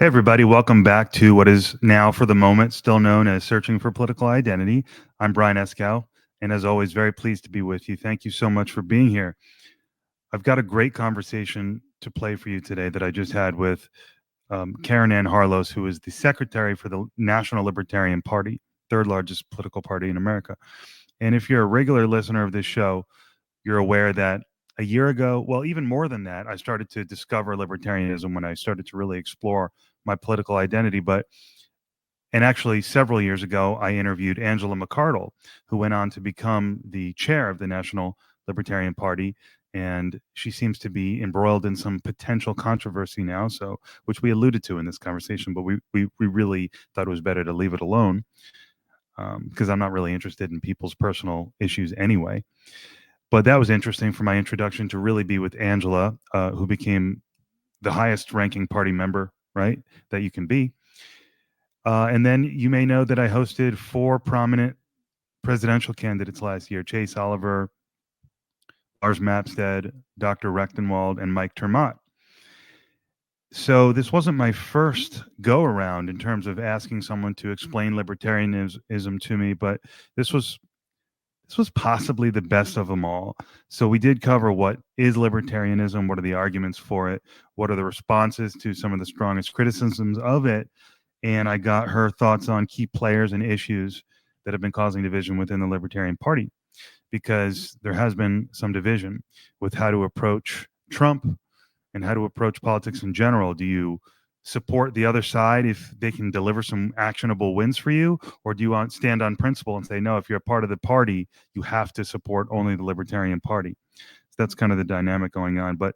Hey, everybody, welcome back to what is now, for the moment, still known as Searching for Political Identity. I'm Brian Escow, and as always, very pleased to be with you. Thank you so much for being here. I've got a great conversation to play for you today that I just had with Caryn Ann Harlos, who is the secretary for the National Libertarian Party, third largest political party in America. And if you're a regular listener of this show, you're aware that a year ago, well, even more than that, I started to discover libertarianism when I started to really explore my political identity. And actually, several years ago, I interviewed Angela McArdle, who went on to become the chair of the National Libertarian Party. And she seems to be embroiled in some potential controversy now, so which we alluded to in this conversation, but we really thought it was better to leave it alone because I'm not really interested in people's personal issues anyway. But that was interesting for my introduction to really be with Angela, who became the highest ranking party member, right, that you can be. And then you may know that I hosted 4 prominent presidential candidates last year: Chase Oliver, Lars Mapstead, Dr. Rechtenwald, and Mike Termott. So this wasn't my first go around in terms of asking someone to explain libertarianism to me, but this was possibly the best of them all. So we did cover what is libertarianism, what are the arguments for it, what are the responses to some of the strongest criticisms of it, and I got her thoughts on key players and issues that have been causing division within the Libertarian Party, because there has been some division with how to approach Trump and how to approach politics in general. Do you support the other side if they can deliver some actionable wins for you, or do you want to stand on principle and say, no, if you're a part of the party, you have to support only the Libertarian Party? So that's kind of the dynamic going on. But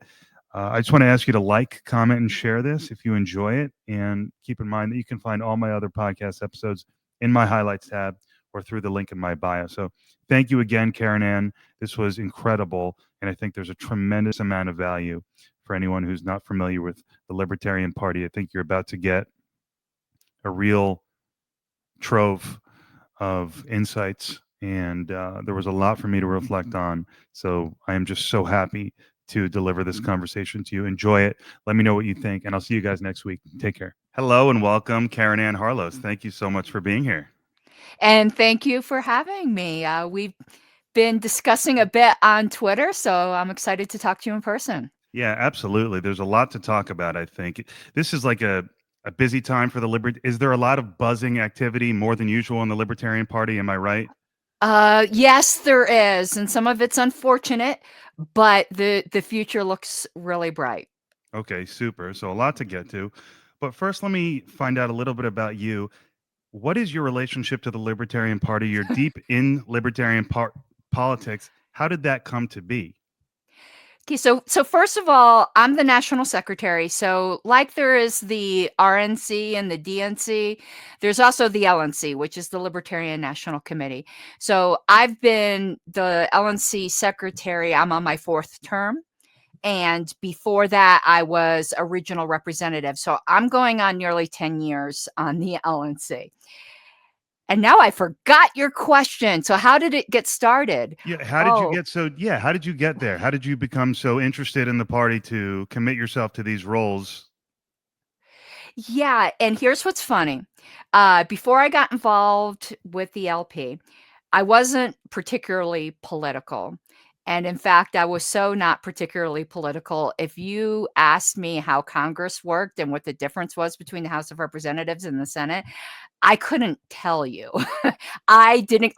I just want to ask you to like, comment, and share this if you enjoy it. And keep in mind that you can find all my other podcast episodes in my highlights tab or through the link in my bio. So thank you again, Caryn Ann. This was incredible. And I think there's a tremendous amount of value for anyone who's not familiar with the Libertarian Party. I think you're about to get a real trove of insights. And there was a lot for me to reflect on. So I am just so happy to deliver this conversation to you. Enjoy it. Let me know what you think, and I'll see you guys next week. Take care. Hello and welcome, Caryn Ann Harlos. Thank you so much for being here. And thank you for having me. We've been discussing a bit on Twitter, so I'm excited to talk to you in person. Yeah, absolutely. There's a lot to talk about, I think. This is like a busy time for the Liberty. Is there a lot of buzzing activity, more than usual, in the Libertarian Party? Am I right? Yes, there is, and some of it's unfortunate, but the future looks really bright. Okay, super. So a lot to get to. But first, let me find out a little bit about you. What is your relationship to the Libertarian Party? You're deep in politics. How did that come to be? Okay, so first of all, I'm the national secretary. So like there is the RNC and the DNC, there's also the LNC, which is the Libertarian National Committee. So I've been the LNC secretary. I'm on my 4th term. And before that, I was a regional representative. So I'm going on nearly 10 years on the LNC. And now I forgot your question. So how did it get started? Yeah, how did you Oh, get so yeah, how did you get there? How did you become so interested in the party to commit yourself to these roles? yeah. And here's what's funny. Before I got involved with the LP, I wasn't particularly political. And in fact, I was so not particularly political. If you asked me how Congress worked and what the difference was between the House of Representatives and the Senate, I couldn't tell you. I didn't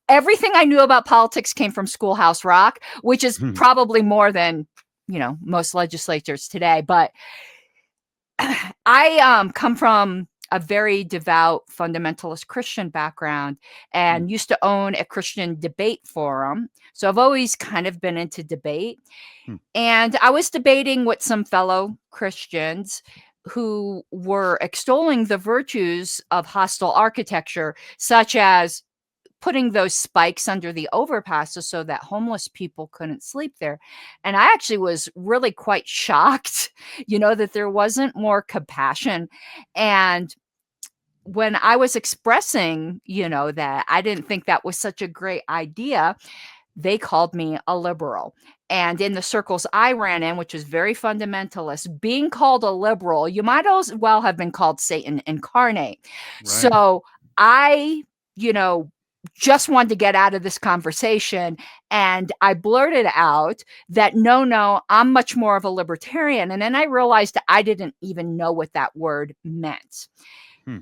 everything I knew about politics came from Schoolhouse Rock, which is probably more than, most legislatures today, but I come from a very devout fundamentalist Christian background and used to own a Christian debate forum. So I've always kind of been into debate. And I was debating with some fellow Christians who were extolling the virtues of hostile architecture, such as putting those spikes under the overpasses so that homeless people couldn't sleep there. And I actually was really quite shocked, that there wasn't more compassion. And when I was expressing, that I didn't think that was such a great idea, they called me a liberal. And in the circles I ran in, which was very fundamentalist, being called a liberal, you might as well have been called Satan incarnate. Right. So I, you know, just wanted to get out of this conversation. And I blurted out that no, I'm much more of a libertarian. And then I realized I didn't even know what that word meant.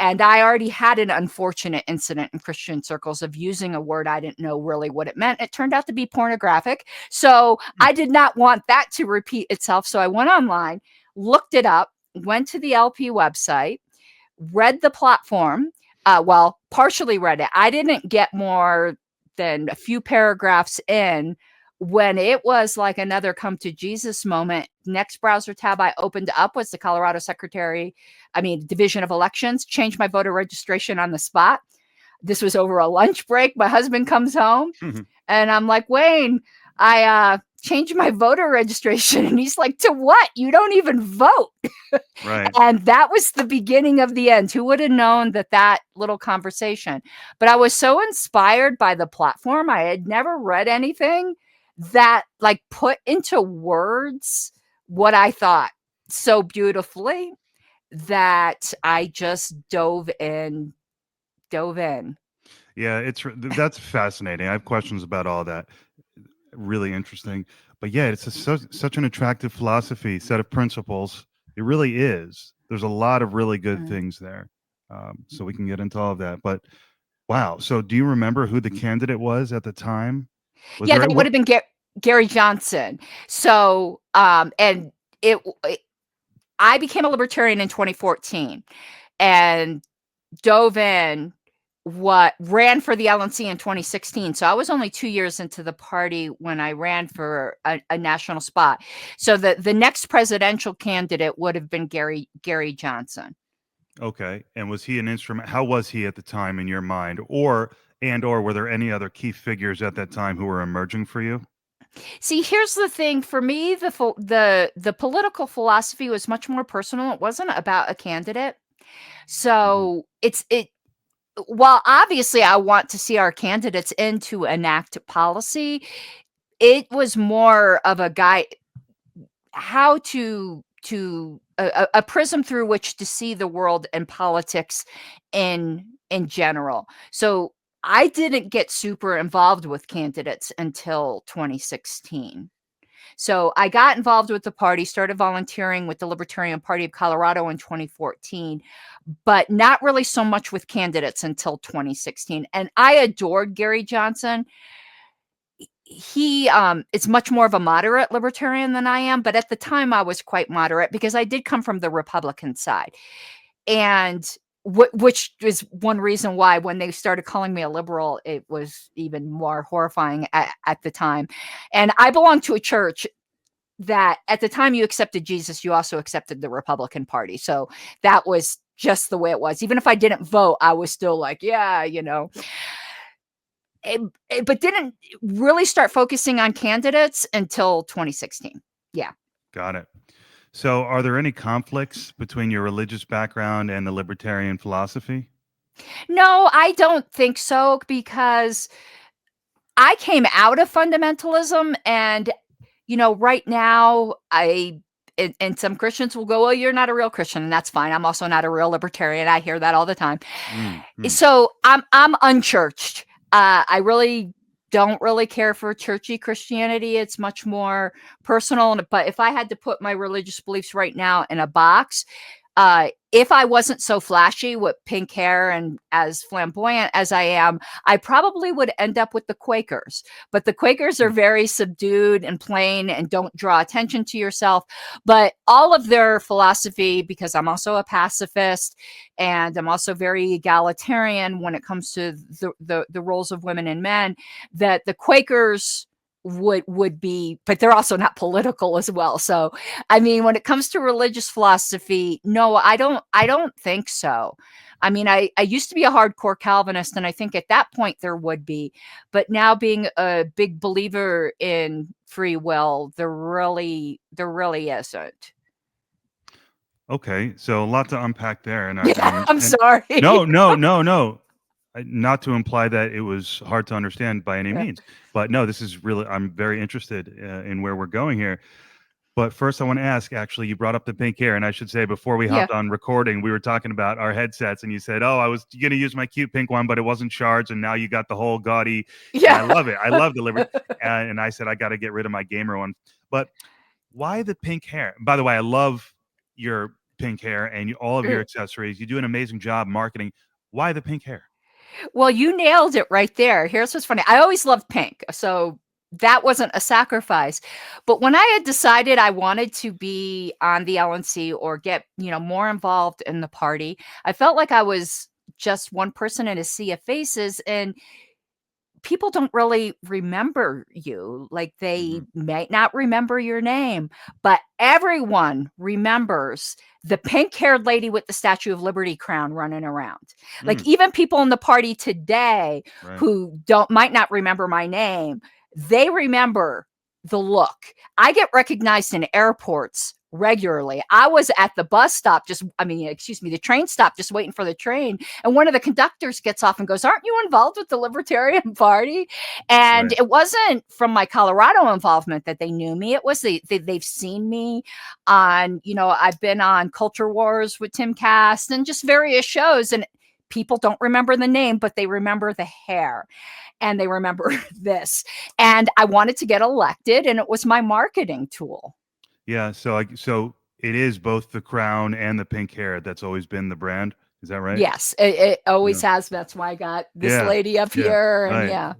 And I already had an unfortunate incident in Christian circles of using a word I didn't know really what it meant. It turned out to be pornographic. So I did not want that to repeat itself. So I went online, looked it up, went to the LP website, read the platform. Well, partially read it. I didn't get more than a few paragraphs in when it was like another come to Jesus moment. Next browser tab I opened up was the Colorado Division of Elections, changed my voter registration on the spot. This was over a lunch break. My husband comes home and I'm like, Wayne, I changed my voter registration. And he's like, to what? You don't even vote. Right. And that was the beginning of the end. Who would have known that little conversation? But I was so inspired by the platform. I had never read anything that like put into words what I thought so beautifully that I just dove in. Yeah, that's fascinating. I have questions about all that. Really interesting. But yeah, it's such an attractive philosophy, set of principles. It really is. There's a lot of really good things there. So we can get into all of that. But wow. So do you remember who the candidate was at the time? Was Yeah, there that would have been Gary Johnson. So, and I became a libertarian in 2014 and dove in ran for the LNC in 2016. So I was only 2 years into the party when I ran for a national spot. So the next presidential candidate would have been Gary Johnson. Okay. And was he an instrument? How was he at the time in your mind? Or were there any other key figures at that time who were emerging for you? See, here's the thing. For me, the political philosophy was much more personal. It wasn't about a candidate. So while obviously I want to see our candidates in to enact policy, it was more of a guide, how to a prism through which to see the world and politics in general. So I didn't get super involved with candidates until 2016. So I got involved with the party, started volunteering with the Libertarian Party of Colorado in 2014, but not really so much with candidates until 2016. And I adored Gary Johnson. He is much more of a moderate libertarian than I am, but at the time I was quite moderate because I did come from the Republican side. And which is one reason why when they started calling me a liberal, it was even more horrifying at the time. And I belonged to a church that at the time you accepted Jesus, you also accepted the Republican Party. So that was just the way it was. Even if I didn't vote, I was still like, yeah, but didn't really start focusing on candidates until 2016. Yeah. Got it. So are there any conflicts between your religious background and the libertarian philosophy? No, I don't think so, because I came out of fundamentalism and, right now and some Christians will go, well, you're not a real Christian, and that's fine. I'm also not a real libertarian. I hear that all the time. So I'm unchurched. I really don't really care for churchy Christianity. It's much more personal. But if I had to put my religious beliefs right now in a box, if I wasn't so flashy with pink hair and as flamboyant as I am, I probably would end up with the Quakers. But the Quakers are very subdued and plain and don't draw attention to yourself. But all of their philosophy, because I'm also a pacifist and I'm also very egalitarian when it comes to the roles of women and men, that the Quakers would be, but they're also not political as well. So, I mean, when it comes to religious philosophy, no, I don't think so. I mean, I used to be a hardcore Calvinist, and I think at that point there would be, but now being a big believer in free will, there really isn't. Okay, so a lot to unpack there, and I'm sorry. no. not to imply that it was hard to understand by any Yeah. means, but no, this is really, I'm very interested in where we're going here. But first, I want to ask, actually, you brought up the pink hair. And I should say, before we Yeah. hopped on recording, we were talking about our headsets. And you said, oh, I was going to use my cute pink one, but it wasn't charged. And now you got the whole gaudy. And I Yeah. love it. I love the Liberty. And I said, I got to get rid of my gamer one. But why the pink hair? By the way, I love your pink hair and all of your accessories. You do an amazing job marketing. Why the pink hair? Well, you nailed it right there. Here's what's funny. I always loved pink. So that wasn't a sacrifice. But when I had decided I wanted to be on the LNC or get, more involved in the party, I felt like I was just one person in a sea of faces, and people don't really remember you. Like, they might not remember your name, but everyone remembers the pink-haired lady with the Statue of Liberty crown running around. Like, even people in the party today who might not remember my name, they remember the look. I get recognized in airports regularly. I was at the bus stop, the train stop, just waiting for the train. And one of the conductors gets off and goes, "Aren't you involved with the Libertarian Party?" And it wasn't from my Colorado involvement that they knew me. It was they've seen me on, I've been on Culture Wars with Tim Cast and just various shows. And people don't remember the name, but they remember the hair. And they remember this. And I wanted to get elected, and it was my marketing tool. Yeah, so it is both the crown and the pink hair. That's always been the brand. Is that right? Yes, it always has. That's why I got this lady up here. And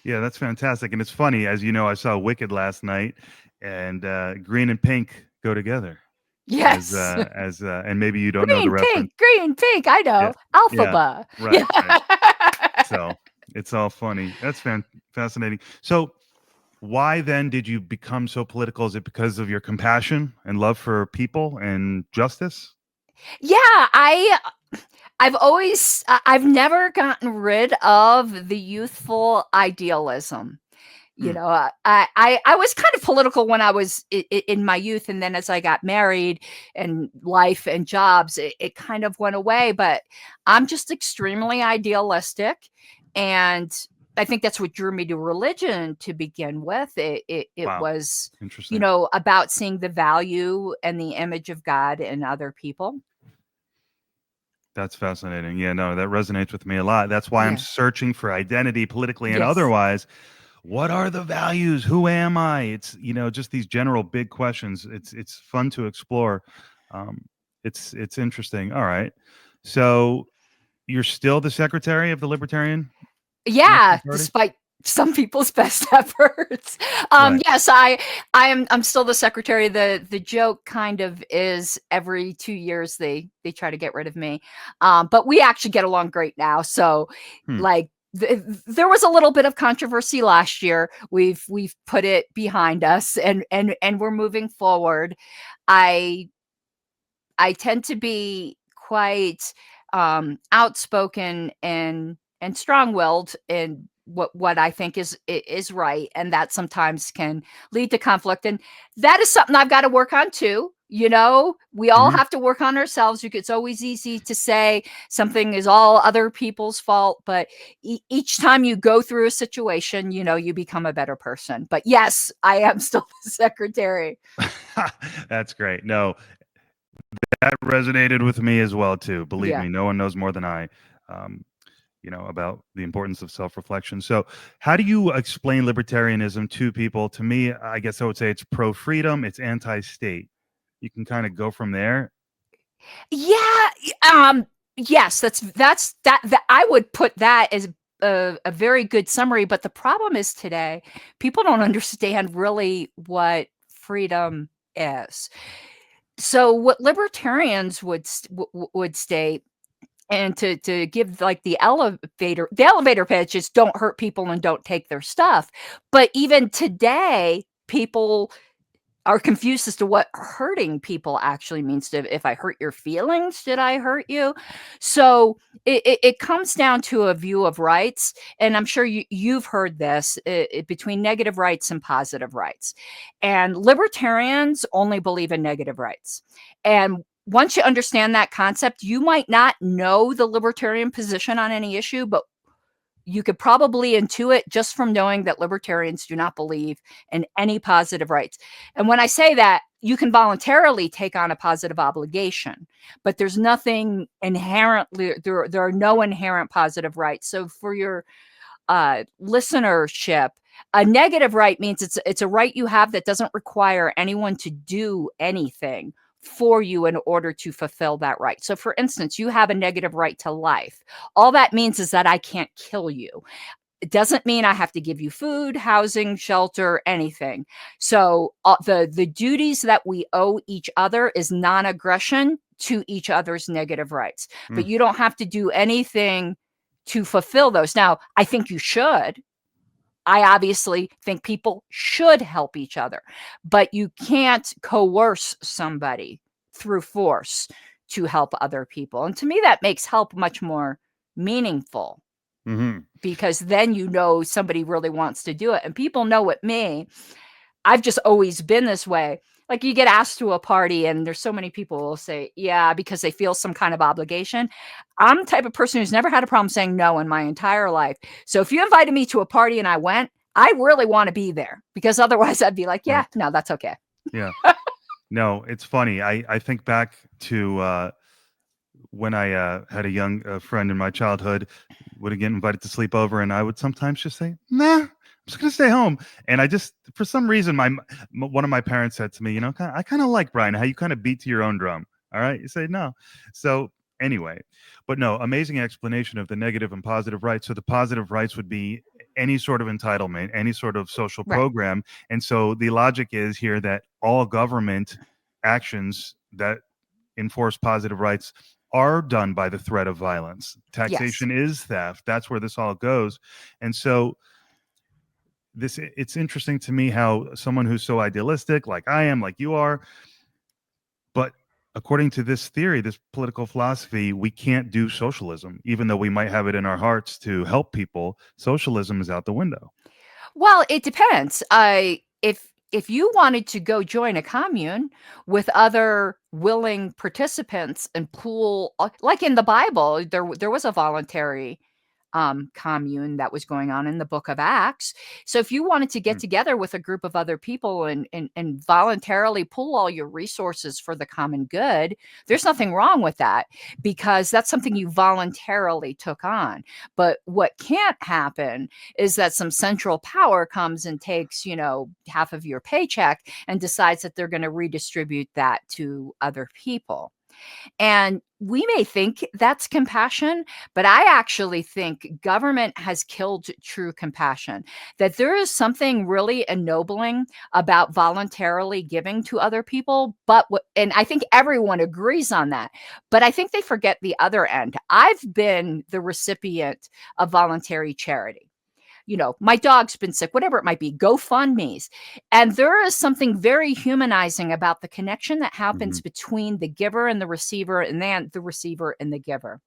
yeah, that's fantastic. And it's funny, as you know, I saw Wicked last night, and green and pink go together. Yes. And maybe you don't know the reference. Green, pink. I know. Alphaba. Right. So it's all funny. That's fascinating. So why then did you become so political? Is it because of your compassion and love for people and justice? Yeah, I've never gotten rid of the youthful idealism. I was kind of political when I was in my youth. And then as I got married and life and jobs, it kind of went away. But I'm just extremely idealistic. And I think that's what drew me to religion to begin with. It was, about seeing the value and the image of God in other people. That's fascinating. Yeah, no, that resonates with me a lot. That's why I'm searching for identity politically and otherwise. What are the values? Who am I? It's, just these general big questions. It's fun to explore. It's interesting. All right. So you're still the secretary of the Libertarian? Yeah, despite some people's best efforts. Yes, I'm still the secretary. The joke kind of is every 2 years they try to get rid of me. But we actually get along great now. So there was a little bit of controversy last year. We've put it behind us, and we're moving forward. I tend to be quite outspoken and strong-willed in what I think is right, and that sometimes can lead to conflict, and that is something I've got to work on too. We all have to work on ourselves. It's always easy to say something is all other people's fault, but each time you go through a situation, you become a better person. But yes, I am still the secretary. That's great. No, that resonated with me as well too. Believe me, no one knows more than I. About the importance of self-reflection. So how do you explain libertarianism to people? To me, I guess I would say it's pro-freedom, it's anti-state. You can kind of go from there. Yeah. Yes, that I would put that as a very good summary. But the problem is today, people don't understand really what freedom is. So what libertarians would state, and to give like the elevator pitch is don't hurt people and don't take their stuff. But even today, people are confused as to what hurting people actually means. If I hurt your feelings, did I hurt you? So it comes down to a view of rights. And I'm sure you've heard this between negative rights and positive rights. And libertarians only believe in negative rights. And once you understand that concept, you might not know the libertarian position on any issue, but you could probably intuit just from knowing that libertarians do not believe in any positive rights. And when I say that, you can voluntarily take on a positive obligation, but there's nothing inherently, there are no inherent positive rights. So for your listenership, a negative right means it's a right you have that doesn't require anyone to do anything for you in order to fulfill that right. So for instance, you have a negative right to life. All that means is that I can't kill you. It doesn't mean I have to give you food, housing, shelter, anything. So the duties that we owe each other is non-aggression to each other's negative rights. But you don't have to do anything to fulfill those. Now, I think you should. I obviously think people should help each other, but you can't coerce somebody through force to help other people. And to me, that makes help much more meaningful. Because then you know somebody really wants to do it. And people know with me, I've just always been this way. Like you get asked to a party and there's so many people who will say, yeah, because they feel some kind of obligation. I'm the type of person who's never had a problem saying no in my entire life. So if you invited me to a party and I went, I really want to be there, because otherwise I'd be like, yeah, no, that's okay. Yeah. No, it's funny. I think back to when I had a young friend in my childhood, would get invited to sleep over, and I would sometimes just say, nah, I'm just going to stay home. And I just, for some reason, one of my parents said to me, you know, I kind of like, Brian, how you kind of beat to your own drum. All right. You say no. So anyway, but no, amazing explanation of the negative and positive rights. So the positive rights would be any sort of entitlement, any sort of social program. And so the logic is here that all government actions that enforce positive rights are done by the threat of violence. Taxation is theft. That's where this all goes. And so it's interesting to me how someone who's so idealistic, like I am, like you are, but according to this theory, this political philosophy, we can't do socialism, even though we might have it in our hearts to help people. Socialism is out the window. Well, it depends. If you wanted to go join a commune with other willing participants and pool, like in the Bible, there was a voluntary commune that was going on in the book of Acts. So if you wanted to get together with a group of other people and voluntarily pool all your resources for the common good, there's nothing wrong with that, because that's something you voluntarily took on. But what can't happen is that some central power comes and takes, half of your paycheck and decides that they're going to redistribute that to other people. And we may think that's compassion, but I actually think government has killed true compassion, that there is something really ennobling about voluntarily giving to other people. And I think everyone agrees on that, but I think they forget the other end. I've been the recipient of voluntary charity. My dog's been sick, whatever it might be, GoFundMe's. And there is something very humanizing about the connection that happens between the giver and the receiver, and then the receiver and the giver.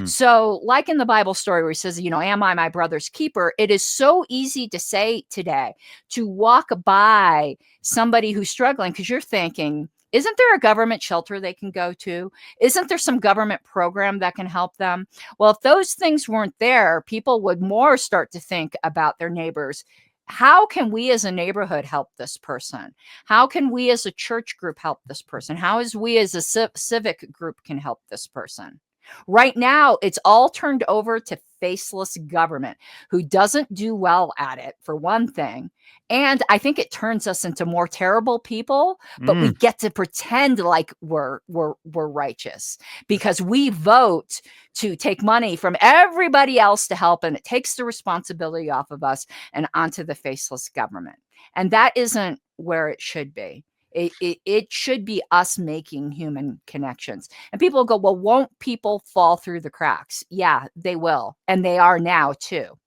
So like in the Bible story where he says, am I my brother's keeper? It is so easy to say today, to walk by somebody who's struggling, because you're thinking, isn't there a government shelter they can go to? Isn't there some government program that can help them? Well, if those things weren't there, people would more start to think about their neighbors. How can we as a neighborhood help this person? How can we as a church group help this person? How is we as a civic group can help this person? Right now, it's all turned over to faceless government, who doesn't do well at it, for one thing. And I think it turns us into more terrible people, but we get to pretend like we're righteous, because we vote to take money from everybody else to help, and it takes the responsibility off of us and onto the faceless government. And that isn't where it should be. It should be us making human connections. And people go, well, won't people fall through the cracks? Yeah, they will. And they are now too.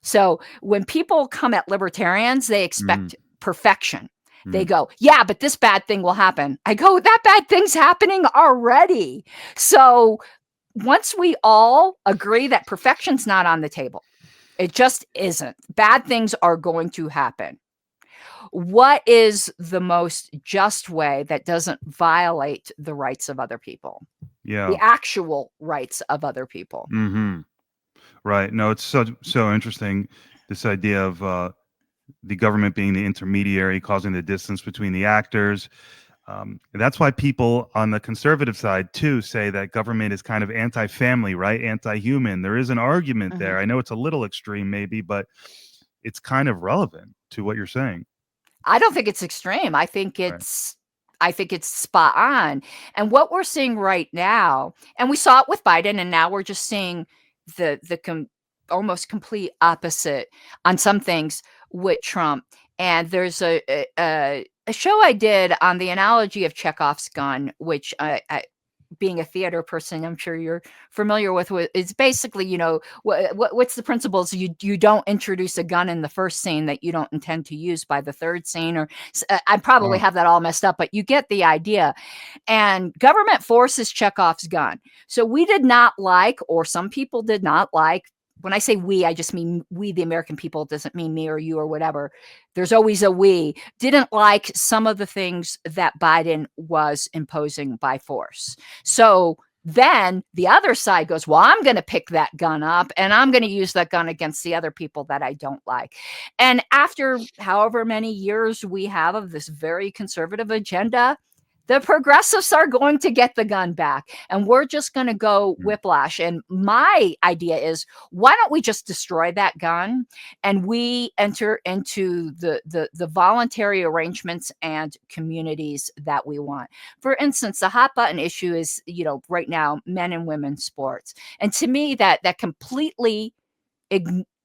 So when people come at libertarians, they expect perfection. They go, yeah, but this bad thing will happen. I go, that bad thing's happening already. So once we all agree that perfection's not on the table, it just isn't. Bad things are going to happen. What is the most just way that doesn't violate the rights of other people? Yeah. The actual rights of other people. Right. No, it's so interesting. This idea of the government being the intermediary, causing the distance between the actors. That's why people on the conservative side too say that government is kind of anti-family, right? Anti-human. There is an argument Mhm. there. I know it's a little extreme, maybe, but it's kind of relevant to what you're saying. I don't think it's extreme. Right. I think it's spot on. And what we're seeing right now, and we saw it with Biden, and now we're just seeing the almost complete opposite on some things with Trump. And there's a show I did on the analogy of Chekhov's gun, which being a theater person, I'm sure you're familiar with. It's basically, what's the principles? You don't introduce a gun in the first scene that you don't intend to use by the third scene, or I probably Oh. have that all messed up, but you get the idea. And government forces Chekhov's gun. So we did not like, or some people did not like. When I say we, I just mean we, the American people. It doesn't mean me or you or whatever. There's always a we. Didn't like some of the things that Biden was imposing by force. So then the other side goes, well, I'm going to pick that gun up and I'm going to use that gun against the other people that I don't like. And after however many years we have of this very conservative agenda, the progressives are going to get the gun back and we're just going to go whiplash. And my idea is, why don't we just destroy that gun and we enter into the voluntary arrangements and communities that we want? For instance, the hot button issue is, right now, men and women's sports. And to me, that completely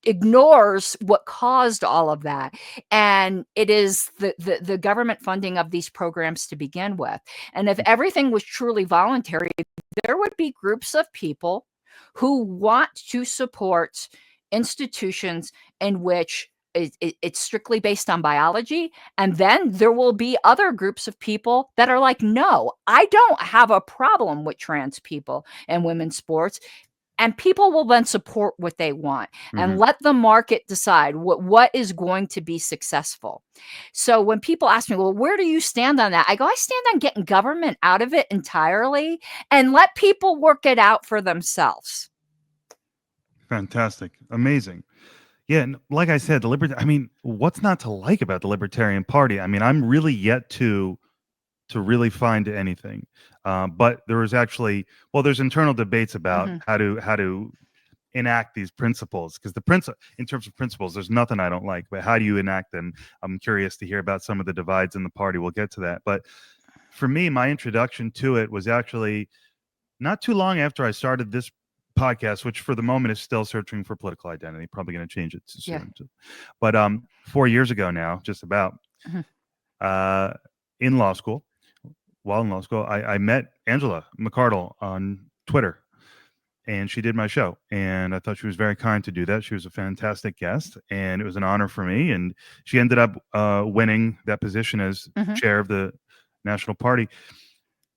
ignores what caused all of that, and it is the government funding of these programs to begin with. And if everything was truly voluntary, there would be groups of people who want to support institutions in which it's strictly based on biology. And then there will be other groups of people that are like, no, I don't have a problem with trans people and women's sports. And people will then support what they want and let the market decide what is going to be successful. So when people ask me, well, where do you stand on that? I go, I stand on getting government out of it entirely and let people work it out for themselves. Fantastic. Amazing. Yeah, and like I said, I mean, what's not to like about the Libertarian Party? I mean, I'm really yet to really find anything. But there was actually, well, there's internal debates about how to enact these principles, because in terms of principles, there's nothing I don't like, but how do you enact them? I'm curious to hear about some of the divides in the party. We'll get to that. But for me, my introduction to it was actually not too long after I started this podcast, which for the moment is still searching for political identity. Probably going to change it soon. Yeah. But 4 years ago now, just about, in law school, while in law school, I met Angela McArdle on Twitter, and she did my show. And I thought she was very kind to do that. She was a fantastic guest, and it was an honor for me. And she ended up winning that position as chair of the National Party.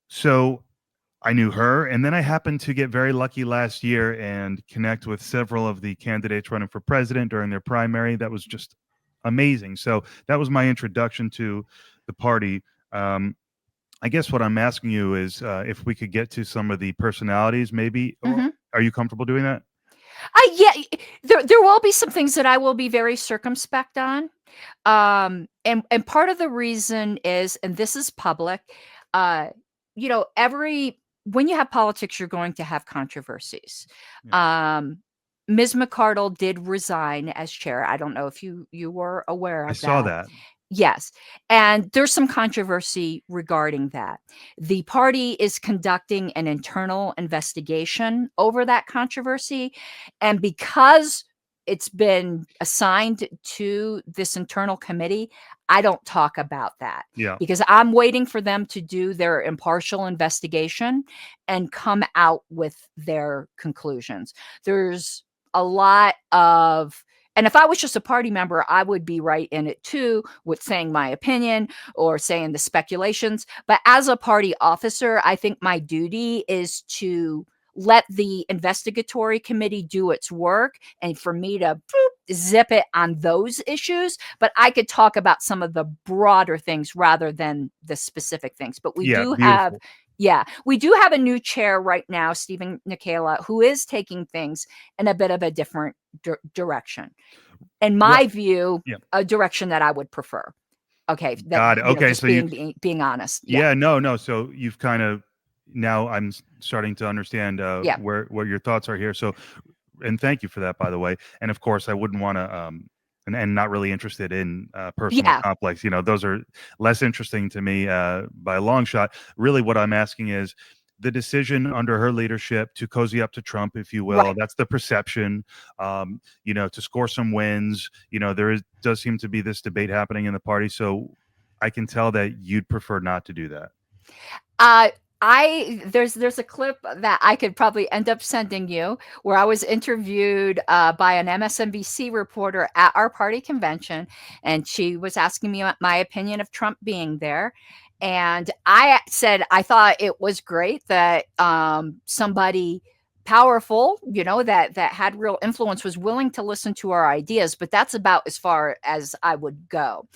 So I knew her, and then I happened to get very lucky last year and connect with several of the candidates running for president during their primary. That was just amazing. So that was my introduction to the party. I guess what I'm asking you is if we could get to some of the personalities, maybe. Are you comfortable doing that? Yeah, there will be some things that I will be very circumspect on. And part of the reason is, and this is public, when you have politics, you're going to have controversies. Yeah. Ms. McArdle did resign as chair. I don't know if you were aware of that. I saw that. Yes. And there's some controversy regarding that. The party is conducting an internal investigation over that controversy. And because it's been assigned to this internal committee, I don't talk about that. Yeah. Because I'm waiting for them to do their impartial investigation and come out with their conclusions. There's a lot of, and if I was just a party member, I would be right in it too, with saying my opinion or saying the speculations. But as a party officer, I think my duty is to let the investigatory committee do its work and for me to zip it on those issues. But I could talk about some of the broader things rather than the specific things. But we do have, Yeah, we do have a new chair right now, Stephen Nikela, who is taking things in a bit of a different direction. In my view, Yeah. a direction that I would prefer. Okay, that, Got it. Okay, just so you being honest. yeah, no. So you've kind of now I'm starting to understand Yeah. where what your thoughts are here. So, and thank you for that, by the way. And of course, I wouldn't want to and not really interested in personal Yeah. conflicts. You know, those are less interesting to me by a long shot. Really, what I'm asking is the decision under her leadership to cozy up to Trump, if you will. Right. That's the perception. You know, to score some wins. You know, does seem to be this debate happening in the party. So I can tell that you'd prefer not to do that. There's a clip that I could probably end up sending you where I was interviewed by an MSNBC reporter at our party convention, and she was asking me my opinion of Trump being there. And I said I thought it was great that somebody powerful, that had real influence was willing to listen to our ideas, but that's about as far as I would go.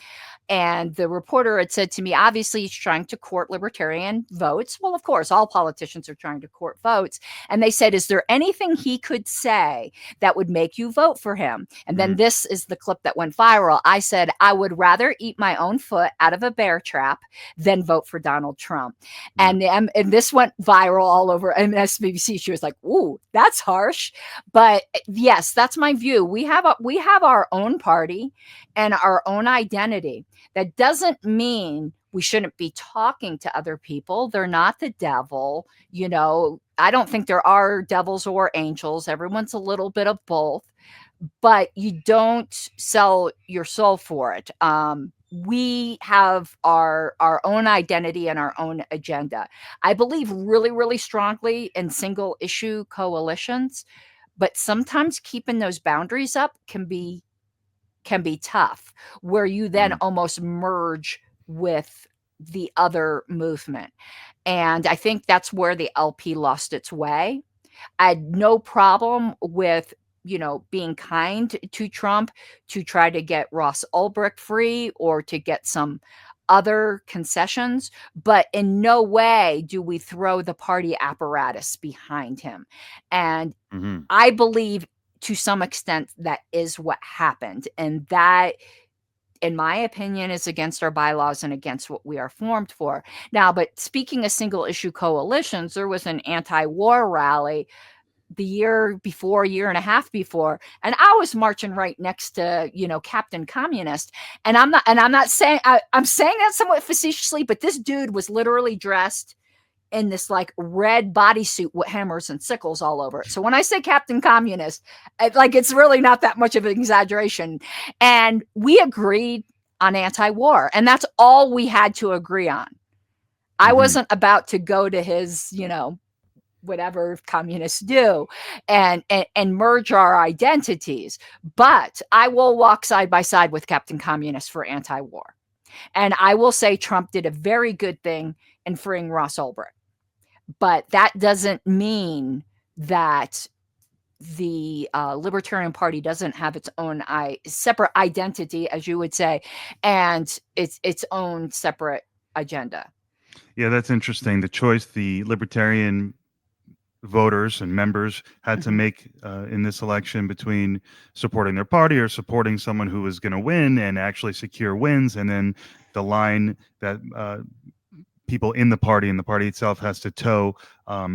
And the reporter had said to me, obviously, he's trying to court libertarian votes. Well, of course, all politicians are trying to court votes. And they said, is there anything he could say that would make you vote for him? And then this is the clip that went viral. I said, I would rather eat my own foot out of a bear trap than vote for Donald Trump. And this went viral all over MSNBC. She was like, ooh, that's harsh. But yes, that's my view. We have our own party and our own identity. That doesn't mean we shouldn't be talking to other people. They're not the devil. I don't think there are devils or angels. Everyone's a little bit of both, but you don't sell your soul for it. We have our own identity and our own agenda. I believe really, really strongly in single issue coalitions, but sometimes keeping those boundaries up can be tough, where you then almost merge with the other movement. And I think that's where the LP lost its way. I had no problem with, being kind to Trump to try to get Ross Ulbricht free or to get some other concessions, but in no way do we throw the party apparatus behind him. And I believe to some extent that is what happened. And that, in my opinion, is against our bylaws and against what we are formed for. Now, but speaking of single issue coalitions, there was an anti-war rally the year and a half before, and I was marching right next to, Captain Communist. And I'm not saying, I'm saying that somewhat facetiously, but this dude was literally dressed in this like red bodysuit with hammers and sickles all over it. So when I say Captain Communist, it's really not that much of an exaggeration. And we agreed on anti-war, and that's all we had to agree on. I wasn't about to go to his, whatever communists do and merge our identities. But I will walk side by side with Captain Communist for anti-war. And I will say Trump did a very good thing in freeing Ross Ulbricht. But that doesn't mean that the Libertarian Party doesn't have its own separate identity, as you would say, and its own separate agenda. Yeah, that's interesting. The choice the Libertarian voters and members had to make in this election between supporting their party or supporting someone who was going to win and actually secure wins, and then the line that people in the party and the party itself has to toe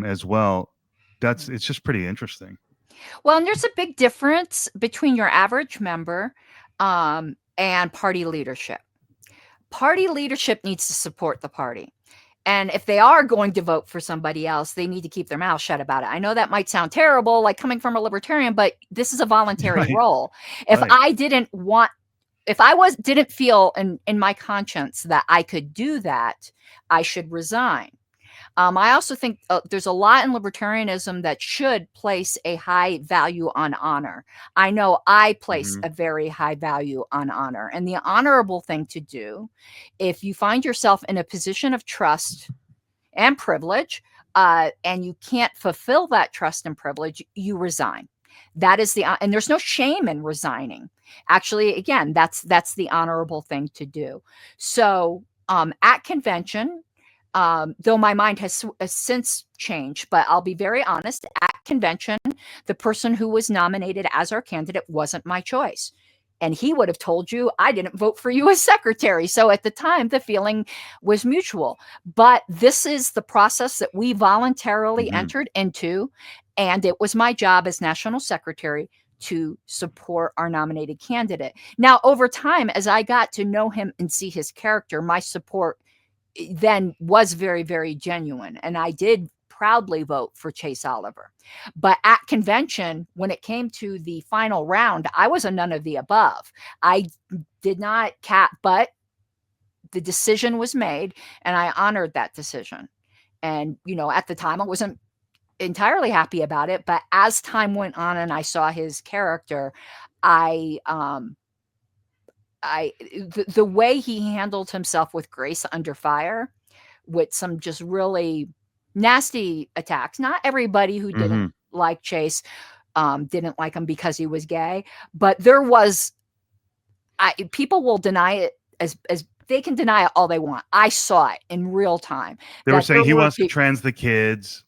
as well. It's just pretty interesting. Well, and there's a big difference between your average member and party leadership. Party leadership needs to support the party. And if they are going to vote for somebody else, they need to keep their mouth shut about it. I know that might sound terrible, like coming from a libertarian, but this is a voluntary role. If I didn't feel in my conscience that I could do that, I should resign. I also think there's a lot in libertarianism that should place a high value on honor. I know I place a very high value on honor. And the honorable thing to do, if you find yourself in a position of trust and privilege, and you can't fulfill that trust and privilege, you resign. That is and there's no shame in resigning. Actually, again, that's the honorable thing to do. So at convention, though my mind has since changed. But I'll be very honest, at convention, the person who was nominated as our candidate wasn't my choice. And he would have told you, I didn't vote for you as secretary. So at the time, the feeling was mutual. But this is the process that we voluntarily entered into. And it was my job as national secretary to support our nominated candidate. Now, over time, as I got to know him and see his character, my support then was very, very genuine. And I did proudly vote for Chase Oliver. But at convention, when it came to the final round, I was a none of the above. I did not but the decision was made, and I honored that decision. And, at the time, I wasn't entirely happy about it. But as time went on and I saw his character, the way he handled himself with grace under fire, with some just really nasty attacks. Not everybody who didn't like Chase didn't like him because he was gay, but there was. People will deny it as they can deny it all they want. I saw it in real time. They were saying he wants to trans the kids.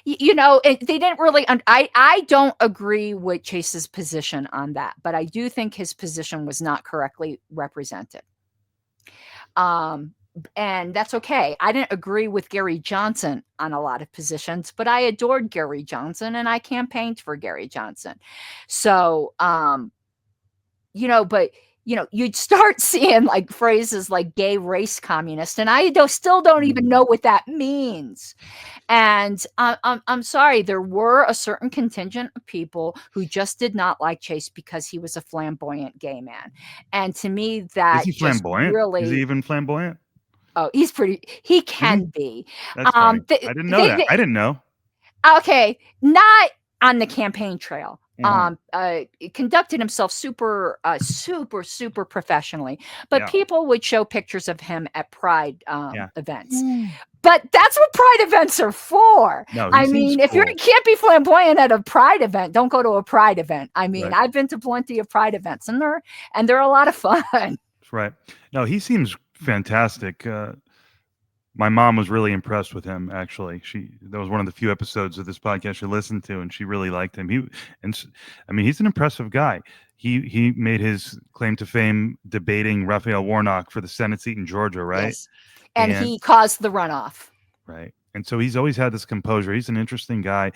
They didn't really. I don't agree with Chase's position on that, but I do think his position was not correctly represented. And that's okay. I didn't agree with Gary Johnson on a lot of positions, but I adored Gary Johnson and I campaigned for Gary Johnson. So, but you'd start seeing like phrases like gay race communist, and I still don't even know what that means. And I'm sorry, there were a certain contingent of people who just did not like Chase because he was a flamboyant gay man. And to me, that is he flamboyant? Really, is he even flamboyant? Oh, he can be. That's funny. I didn't know that. I didn't know. Okay, not on the campaign trail. Conducted himself super professionally, but people would show pictures of him at Pride events. But that's what Pride events are for. No, I mean, if you can't be flamboyant at a Pride event, don't go to a Pride event. I mean, I've been to plenty of Pride events, and they're a lot of fun. That's right. No, he seems fantastic. My mom was really impressed with him. Actually, that was one of the few episodes of this podcast she listened to, and she really liked him. He's an impressive guy. He made his claim to fame debating Raphael Warnock for the Senate seat in Georgia, right? Yes. And he caused the runoff. Right. And so he's always had this composure. He's an interesting guy.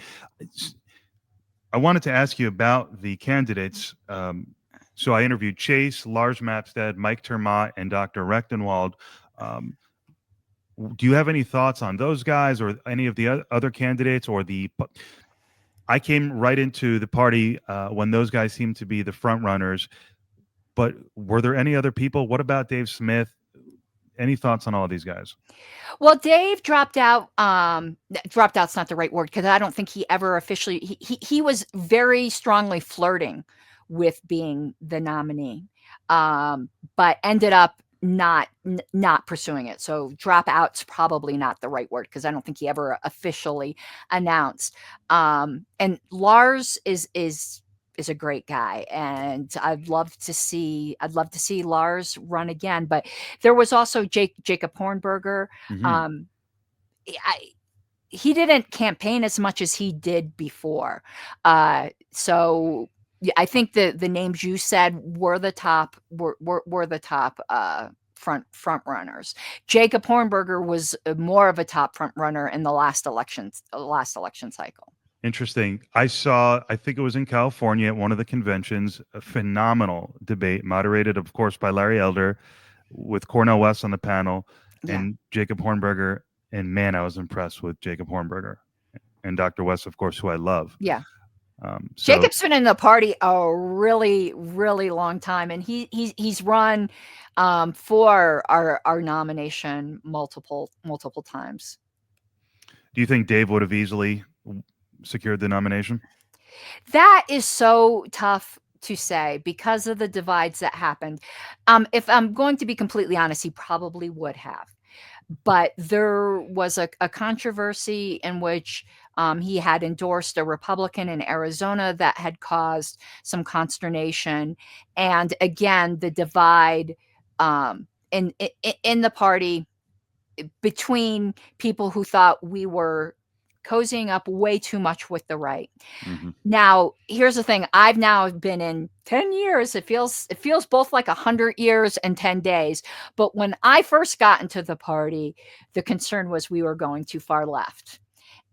I wanted to ask you about the candidates. So I interviewed Chase, Lars Mapstead, Mike Termott, and Dr. Rechtenwald. Do you have any thoughts on those guys or any of the other candidates I came right into the party when those guys seemed to be the front runners, but were there any other people? What about Dave Smith? Any thoughts on all of these guys? Well, Dave dropped out. Dropped out's not the right word, because I don't think he ever officially, he was very strongly flirting with being the nominee, but ended up not pursuing it. So drop out's probably not the right word, because I don't think he ever officially announced. And Lars is a great guy, and I'd love to see Lars run again. But there was also Jacob Hornberger. He didn't campaign as much as he did before. So I think the names you said were the top front runners. Jacob Hornberger was more of a top front runner in the last election cycle. Interesting. I think it was in California at one of the conventions, a phenomenal debate, moderated, of course, by Larry Elder, with Cornel West on the panel, and Jacob Hornberger. And man, I was impressed with Jacob Hornberger and Dr. West, of course, who I love. Yeah. Jacob's been in the party a really, really long time, and he's run for our nomination multiple times. Do you think Dave would have easily secured the nomination? That is so tough to say because of the divides that happened. If I'm going to be completely honest, he probably would have. But there was a controversy in which he had endorsed a Republican in Arizona that had caused some consternation. And again, the divide in the party between people who thought we were cozying up way too much with the right. Mm-hmm. Now, here's the thing. I've now been in 10 years. It feels both like 100 years and 10 days. But when I first got into the party, the concern was we were going too far left.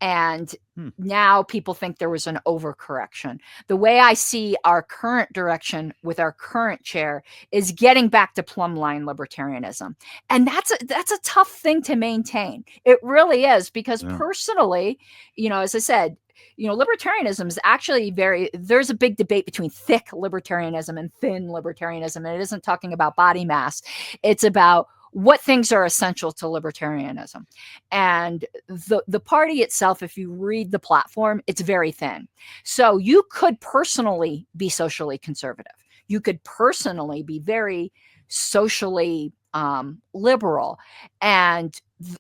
And now people think there was an overcorrection. The way I see our current direction with our current chair is getting back to plumb line libertarianism. And that's a tough thing to maintain. It really is, because personally, as I said, libertarianism is actually there's a big debate between thick libertarianism and thin libertarianism. And it isn't talking about body mass. It's about what things are essential to libertarianism. And the party itself, if you read the platform, it's very thin. So you could personally be socially conservative. You could personally be very socially liberal. And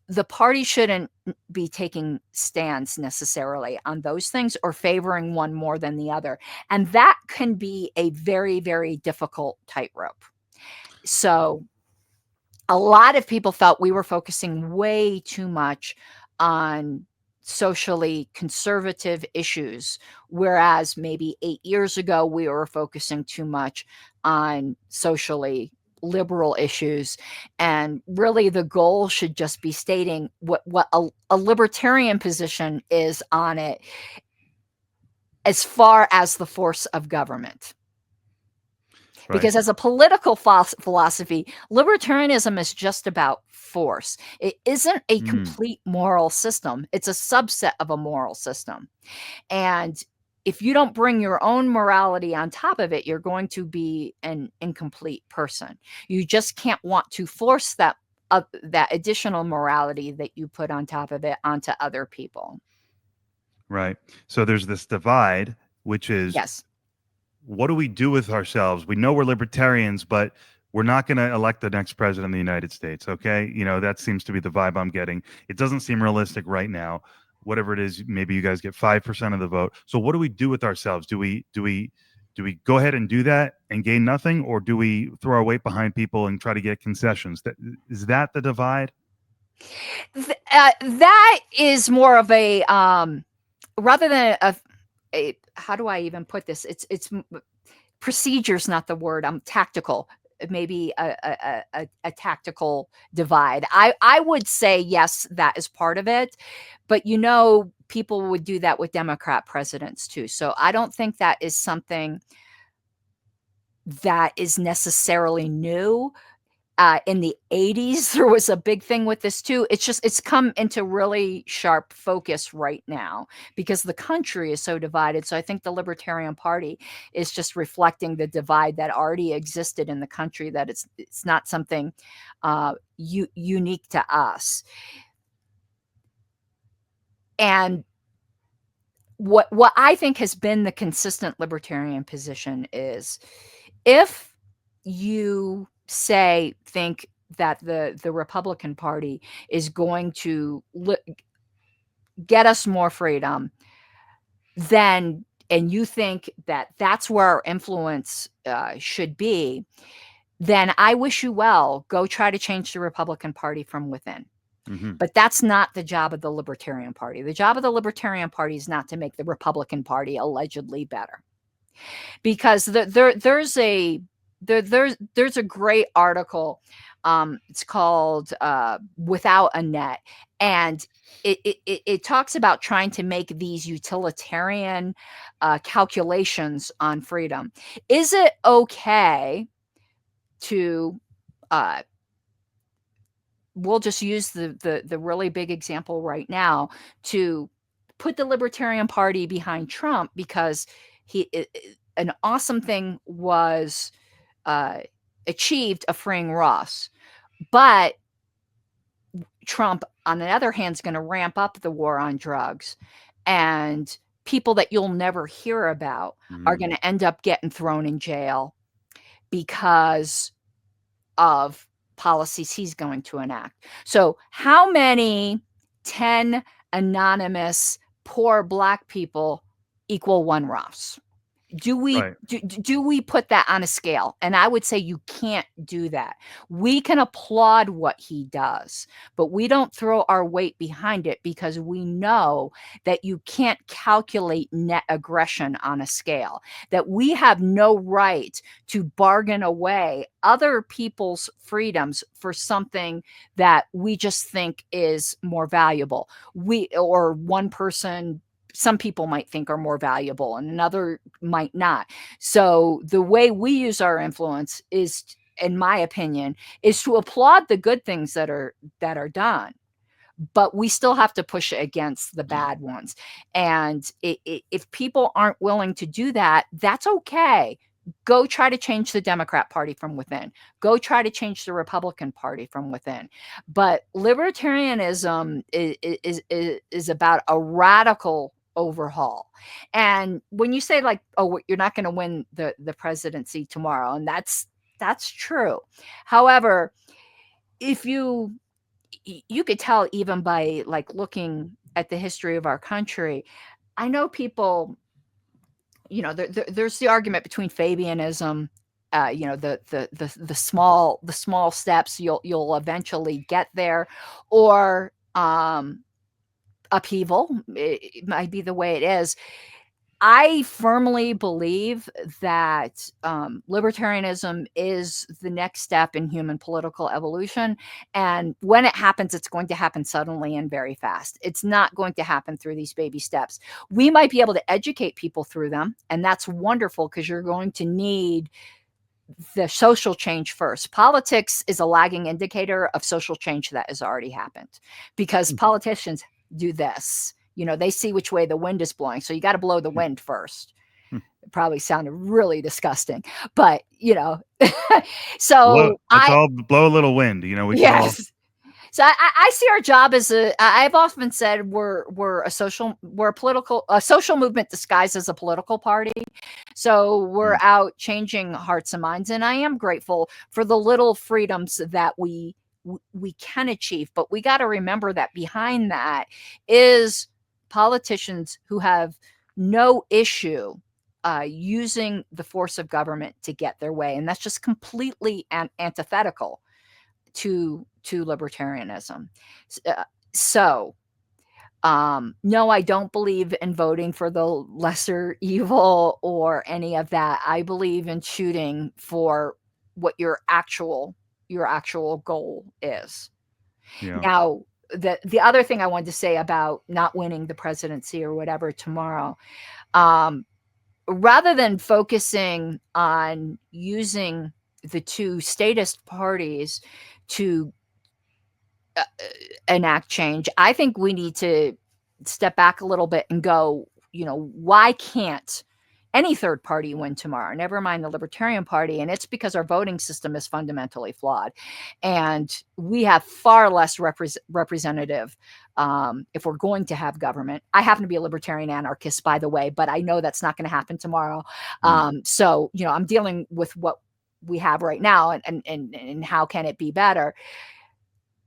the party shouldn't be taking stands necessarily on those things or favoring one more than the other. And that can be a very, very difficult tightrope. So a lot of people felt we were focusing way too much on socially conservative issues, whereas maybe 8 years ago we were focusing too much on socially liberal issues. And really the goal should just be stating what a libertarian position is on it as far as the force of government. Because as a political philosophy, libertarianism is just about force. It isn't a complete moral system. It's a subset of a moral system. And if you don't bring your own morality on top of it, you're going to be an incomplete person. You just can't want to force that additional morality that you put on top of it onto other people. Right. So there's this divide, which is, yes, what do we do with ourselves? We know we're libertarians, but we're not going to elect the next president of the United States. Okay. That seems to be the vibe I'm getting. It doesn't seem realistic right now. Whatever it is, maybe you guys get 5% of the vote. So what do we do with ourselves? Do we go ahead and do that and gain nothing, or do we throw our weight behind people and try to get concessions? Is that the divide? That is more of a rather than a how do I even put this? It's procedure's not the word. Tactical. Maybe a tactical divide. I would say yes, that is part of it, but people would do that with Democrat presidents too. So I don't think that is something that is necessarily new. In the 80s, there was a big thing with this too. It's come into really sharp focus right now because the country is so divided. So I think the Libertarian Party is just reflecting the divide that already existed in the country, that it's not something unique to us. And what I think has been the consistent libertarian position is, if you think that the Republican Party is going to get us more freedom, and you think that that's where our influence should be, then I wish you well. Go try to change the Republican Party from within. Mm-hmm. But that's not the job of the Libertarian Party. The job of the Libertarian Party is not to make the Republican Party allegedly better. Because there's a great article. It's called Without a Net. And it talks about trying to make these utilitarian calculations on freedom. Is it okay to we'll just use the really big example right now, to put the Libertarian Party behind Trump because an awesome thing was achieved of freeing Ross. But Trump, on the other hand, is going to ramp up the war on drugs. And people that you'll never hear about are going to end up getting thrown in jail because of policies he's going to enact. So how many 10 anonymous poor Black people equal one Ross? Do we Right. do we put that on a scale? And I would say you can't do that. We can applaud what he does, but we don't throw our weight behind it because we know that you can't calculate net aggression on a scale, that we have no right to bargain away other people's freedoms for something that we just think is more valuable. We or one person, some people might think are more valuable and another might not. So the way we use our influence is, in my opinion, is to applaud the good things that are done, but we still have to push against the bad ones. And if people aren't willing to do that, that's okay. Go try to change the Democrat Party from within. Go try to change the Republican Party from within. But libertarianism is about a radical overhaul. And when you say, like, oh, you're not going to win the presidency tomorrow, and that's true. However, if you could tell even by, like, looking at the history of our country. I know people, there's the argument between Fabianism, the small steps, you'll eventually get there, or upheaval. It might be the way it is. I firmly believe that libertarianism is the next step in human political evolution. And when it happens, it's going to happen suddenly and very fast. It's not going to happen through these baby steps. We might be able to educate people through them, and that's wonderful because you're going to need the social change first. Politics is a lagging indicator of social change that has already happened, because politicians do this. They see which way the wind is blowing. So you got to blow the wind first. It probably sounded really disgusting, but so Let's all blow a little wind. We should all. yes. So I see our job as I've often said we're a social movement disguised as a political party. So we're out changing hearts and minds, and I am grateful for the little freedoms that we can achieve. But we got to remember that behind that is politicians who have no issue using the force of government to get their way, and that's just completely antithetical to libertarianism. So no, I don't believe in voting for the lesser evil or any of that. I believe in shooting for what your actual goal is. Yeah. Now, the other thing I wanted to say about not winning the presidency or whatever tomorrow, rather than focusing on using the two statist parties to enact change, I think we need to step back a little bit and go, why can't any third party win tomorrow? Never mind the Libertarian Party. And it's because our voting system is fundamentally flawed. And we have far less representative, if we're going to have government. I happen to be a libertarian anarchist, by the way, but I know that's not going to happen tomorrow. So, I'm dealing with what we have right now, and how can it be better?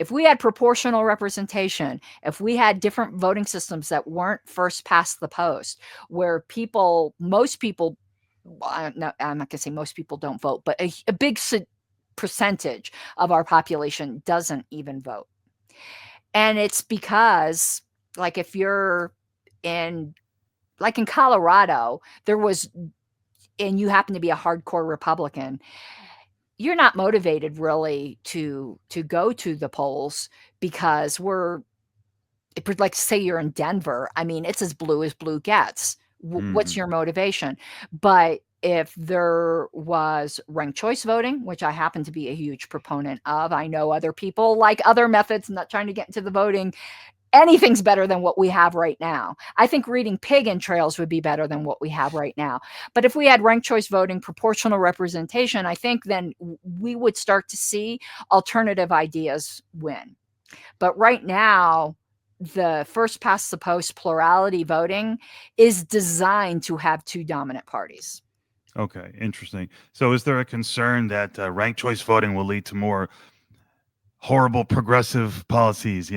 If we had proportional representation, if we had different voting systems that weren't first past the post, where most people, well, I'm not going to say most people don't vote, but a big percentage of our population doesn't even vote. And it's because, like, if you're in Colorado, and you happen to be a hardcore Republican, you're not motivated really to go to the polls, because like, say you're in Denver. I mean, it's as blue gets. What's your motivation? But if there was ranked choice voting, which I happen to be a huge proponent of, I know other people like other methods. I'm not trying to get into the voting. Anything's better than what we have right now. I think reading pig entrails would be better than what we have right now. But if we had ranked choice voting, proportional representation, I think then we would start to see alternative ideas win. But right now, the first past the post plurality voting is designed to have two dominant parties. Okay, interesting. So is there a concern that ranked choice voting will lead to more horrible progressive policies,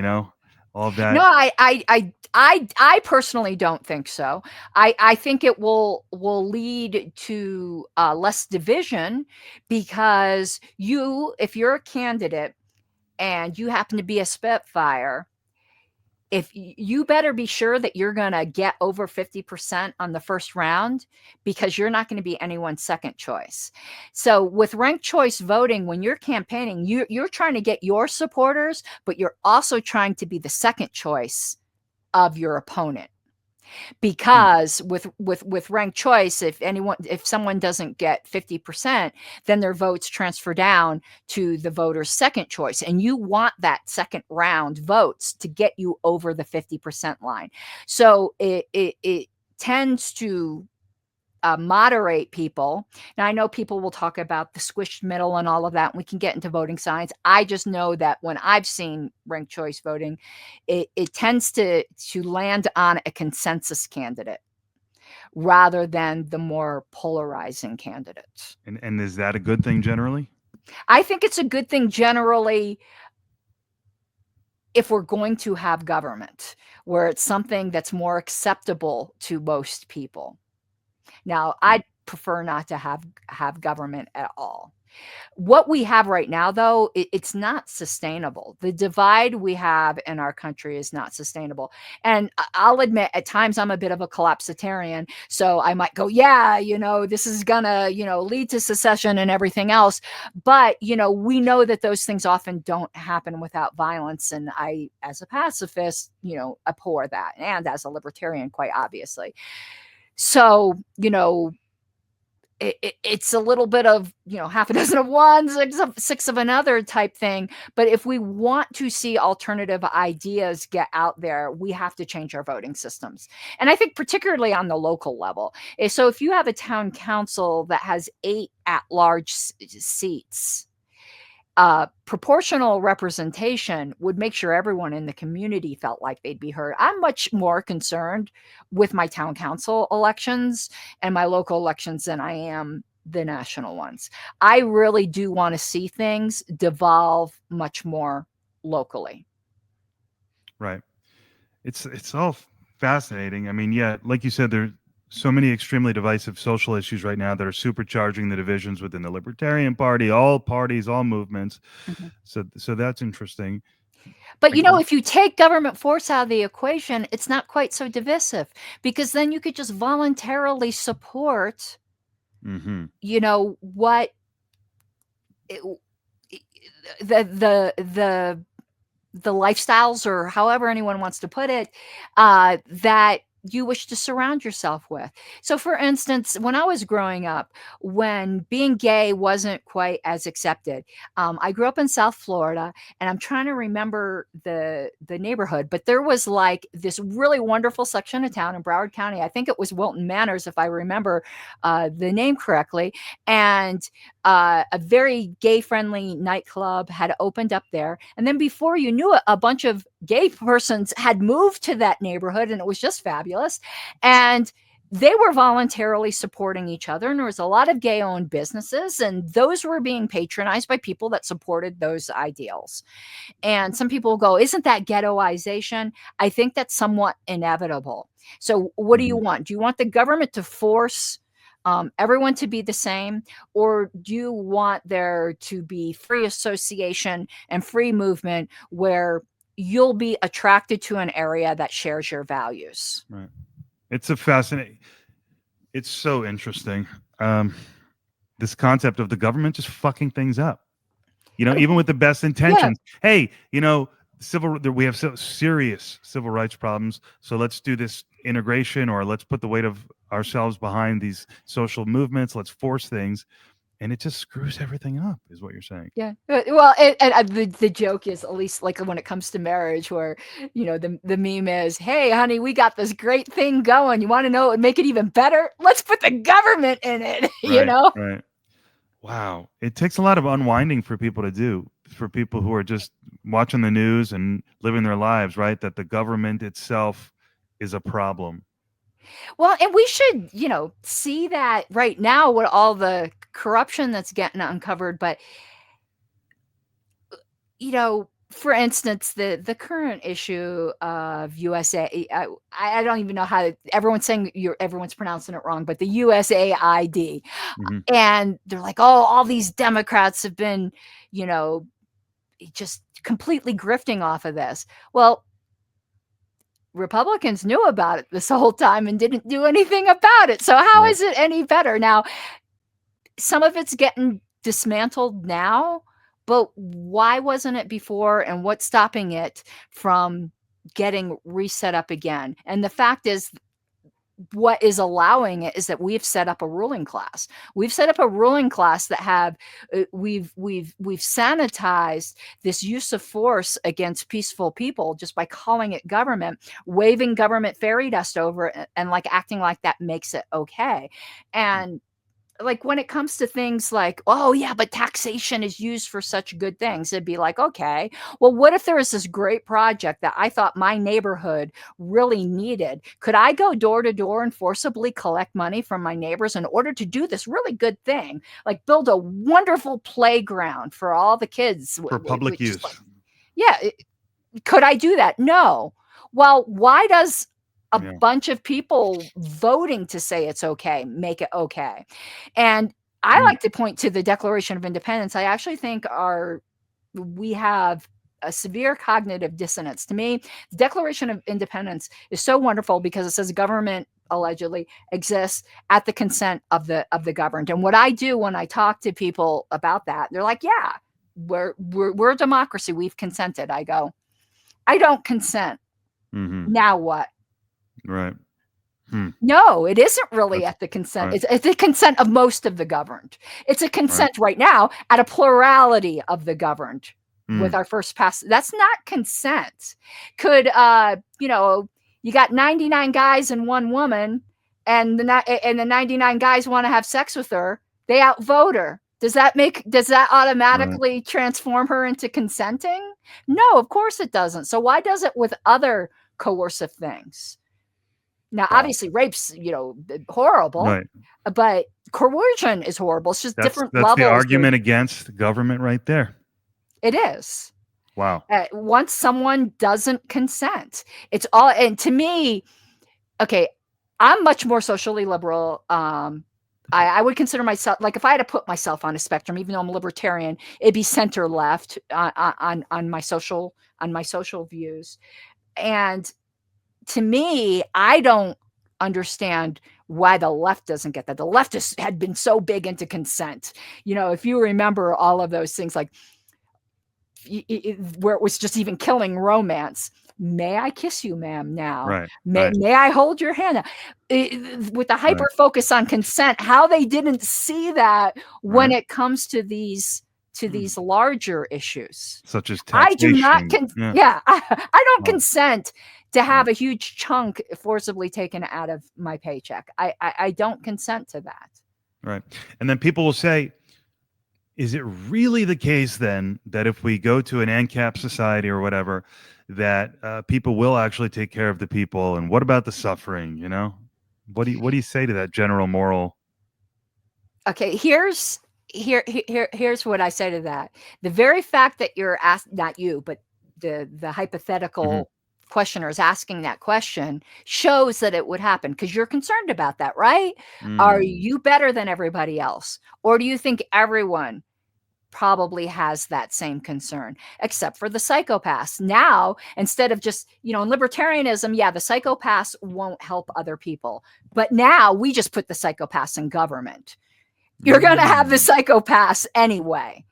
all of No, that? I personally don't think so. I think it will lead to less division, because if you're a candidate and you happen to be a Spitfire, if you better be sure that you're going to get over 50% on the first round, because you're not going to be anyone's second choice. So with ranked choice voting, when you're campaigning, you're trying to get your supporters, but you're also trying to be the second choice of your opponent. Because with ranked choice, if someone doesn't get 50%, then their votes transfer down to the voter's second choice, and you want that second round votes to get you over the 50% line. So it tends to moderate people. Now, I know people will talk about the squished middle and all of that, and we can get into voting science. I just know that when I've seen ranked choice voting, it tends to land on a consensus candidate rather than the more polarizing candidates. And is that a good thing generally? I think it's a good thing generally if we're going to have government, where it's something that's more acceptable to most people. Now, I'd prefer not to have government at all. What we have right now, though, it's not sustainable. The divide we have in our country is not sustainable. And I'll admit, at times I'm a bit of a collapsitarian. So I might go, yeah, this is gonna, lead to secession and everything else. But, we know that those things often don't happen without violence. And I, as a pacifist, abhor that. And as a libertarian, quite obviously. So, it's a little bit of, half a dozen of one, six of another type thing. But if we want to see alternative ideas get out there, we have to change our voting systems. And I think particularly on the local level. So if you have a town council that has 8 at-large seats, proportional representation would make sure everyone in the community felt like they'd be heard. I'm much more concerned with my town council elections and my local elections than I am the national ones. I really do want to see things devolve much more locally. Right. It's all fascinating. I mean, yeah, like you said, there's so many extremely divisive social issues right now that are supercharging the divisions within the Libertarian Party, all parties, all movements. Mm-hmm. So that's interesting. But if you take government force out of the equation, it's not quite so divisive, because then you could just voluntarily support, what the lifestyles, or however anyone wants to put it, that you wish to surround yourself with. So for instance, when I was growing up, when being gay wasn't quite as accepted, I grew up in South Florida, and I'm trying to remember the neighborhood, but there was like this really wonderful section of town in Broward County. I think it was Wilton Manors, if I remember the name correctly. And a very gay-friendly nightclub had opened up there. And then before you knew it, a bunch of gay persons had moved to that neighborhood, and it was just fabulous. And they were voluntarily supporting each other, and there was a lot of gay-owned businesses, and those were being patronized by people that supported those ideals. And some people go, isn't that ghettoization? I think that's somewhat inevitable. So what do you want? Do you want the government to force everyone to be the same, or do you want there to be free association and free movement where you'll be attracted to an area that shares your values? Right. It's so interesting. This concept of the government just fucking things up, even with the best intentions. Yeah. Hey, we have so serious civil rights problems, so let's do this integration, or let's put the weight of ourselves behind these social movements. Let's force things, and it just screws everything up, is what you're saying. Yeah. Well, the joke is, at least like when it comes to marriage, where, the meme is, hey, honey, we got this great thing going. You want to know what would make it even better? Let's put the government in it, Right. Wow. It takes a lot of unwinding for people to do, for people who are just watching the news and living their lives, right? That the government itself is a problem. Well, and we should, see that right now with all the corruption that's getting uncovered. But, for instance, the current issue of USA, I don't even know how everyone's saying everyone's pronouncing it wrong, but the USAID, Mm-hmm. and they're like, oh, all these Democrats have been, just completely grifting off of this. Well, Republicans knew about it this whole time and didn't do anything about it. So how Right. is it any better? Now, some of it's getting dismantled now, but why wasn't it before, and what's stopping it from getting reset up again? And the fact is, what is allowing it is that we've set up a ruling class. We've set up a ruling class that have we've sanitized this use of force against peaceful people just by calling it government, waving government fairy dust over it, and like acting like that makes it okay. And like when it comes to things like, oh yeah, but taxation is used for such good things, it'd be like, okay, well, what if there was this great project that I thought my neighborhood really needed? Could I go door to door and forcibly collect money from my neighbors in order to do this really good thing, like build a wonderful playground for all the kids, For public which is use. like, yeah, could I do that? No. Well, why does a bunch of people voting to say it's okay make it okay? And I like to point to the Declaration of Independence. I actually think we have a severe cognitive dissonance. To me, the Declaration of Independence is so wonderful because it says government allegedly exists at the consent of the governed. And what I do when I talk to people about that, they're like, yeah, we're a democracy, we've consented. I go, I don't consent. Mm-hmm. Now what? Right. No, it isn't really at the consent. Right. It's the consent of most of the governed. It's a consent right now at a plurality of the governed with our first pass. That's not consent. Could you got 99 guys and one woman, and the 99 guys want to have sex with her, they outvote her. Does that automatically transform her into consenting? No, of course it doesn't. So why does it with other coercive things? Now, obviously, rape's horrible, but coercion is horrible. It's just different levels. That's the argument against government, right there. It is. Wow. Once someone doesn't consent, it's all. And to me, okay, I'm much more socially liberal. I would consider myself, like, if I had to put myself on a spectrum, even though I'm a libertarian, it'd be center left on my social views. And to me, I don't understand why the left doesn't get that. The leftists had been so big into consent. If you remember all of those things, like where it was just even killing romance. May I kiss you, ma'am, now? May I hold your hand? With the hyper focus on consent, how they didn't see that when it comes to these larger issues, such as taxation. I do not I don't consent to have a huge chunk forcibly taken out of my paycheck. I don't consent to that. Right. And then people will say, is it really the case then that if we go to an ANCAP society or whatever, that people will actually take care of the people? And what about the suffering? What do you say to that general moral? Okay, here's what I say to that. The very fact that you're asked, not you, but the hypothetical questioner is asking that question, shows that it would happen, because you're concerned about that, right? Are you better than everybody else? Or do you think everyone probably has that same concern, except for the psychopaths? Now, instead of just, in libertarianism, the psychopaths won't help other people. But now we just put the psychopaths in government. You're going to have the psychopaths anyway.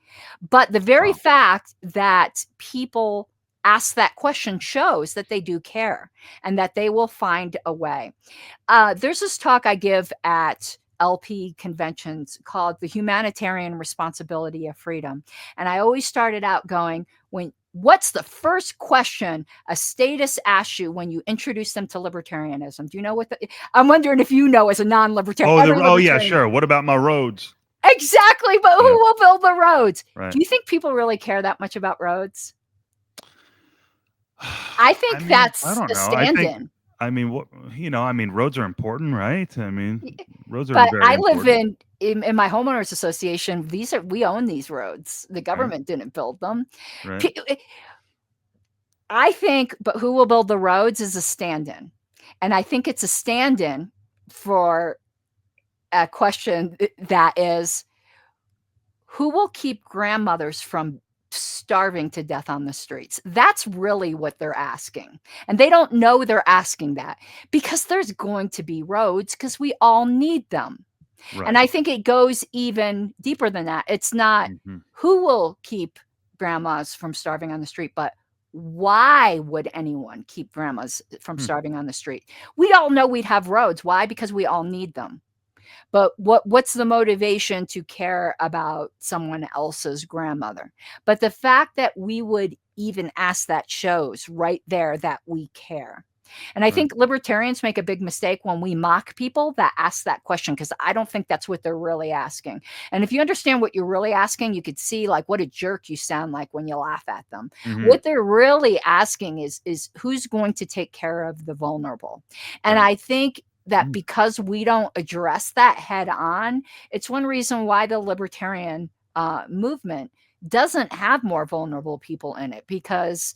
But the very fact that people ask that question shows that they do care and that they will find a way. There's this talk I give at LP conventions called The Humanitarian Responsibility of Freedom. And I always started out going, what's the first question a statist asks you when you introduce them to libertarianism? Do you know I'm wondering if you know as a non-libertarian. Yeah, sure. What about my roads? Exactly. But who will build the roads? Right. Do you think people really care that much about roads? I think that's a stand-in. Roads are important, right? Roads are but very I important. live in my homeowners association. We own these roads. The government didn't build them. Right. I think, but who will build the roads is a stand-in. And I think it's a stand-in for a question that is, who will keep grandmothers from starving to death on the streets? That's really what they're asking. And they don't know they're asking that because there's going to be roads because we all need them. And Right. I think it goes even deeper than that. It's not Mhm. who will keep grandmas from starving on the street, but why would anyone keep grandmas from Hmm. starving on the street? We all know we'd have roads. Why? Because we all need them. But what's the motivation to care about someone else's grandmother? But the fact that we would even ask that shows right there that we care. And I Right. think libertarians make a big mistake when we mock people that ask that question because I don't think that's what they're really asking. And if you understand what you're really asking, you could see like what a jerk you sound like when you laugh at them. Mhm. What they're really asking is who's going to take care of the vulnerable. And Right. I think that Mm. because we don't address that head on, it's one reason why the libertarian movement doesn't have more vulnerable people in it because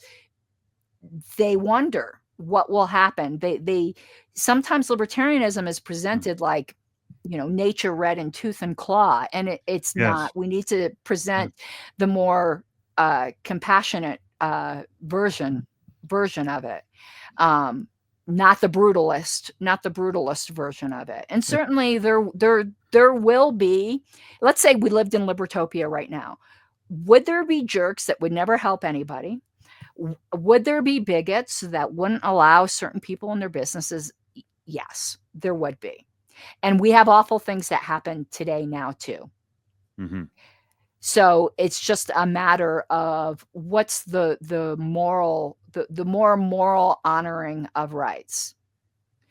they wonder what will happen. They sometimes libertarianism is Mm. presented like, nature red in tooth and claw, and it's Yes. not. We need to Yes. present the more compassionate version of it. Um, not the brutalist version of it. And Yeah. certainly there will be, let's say we lived in Libertopia right now. Would there be jerks that would never help anybody? Would there be bigots that wouldn't allow certain people in their businesses? Yes, there would be. And we have awful things that happen today now too. Mhm. So it's just a matter of what's the more moral honoring of rights.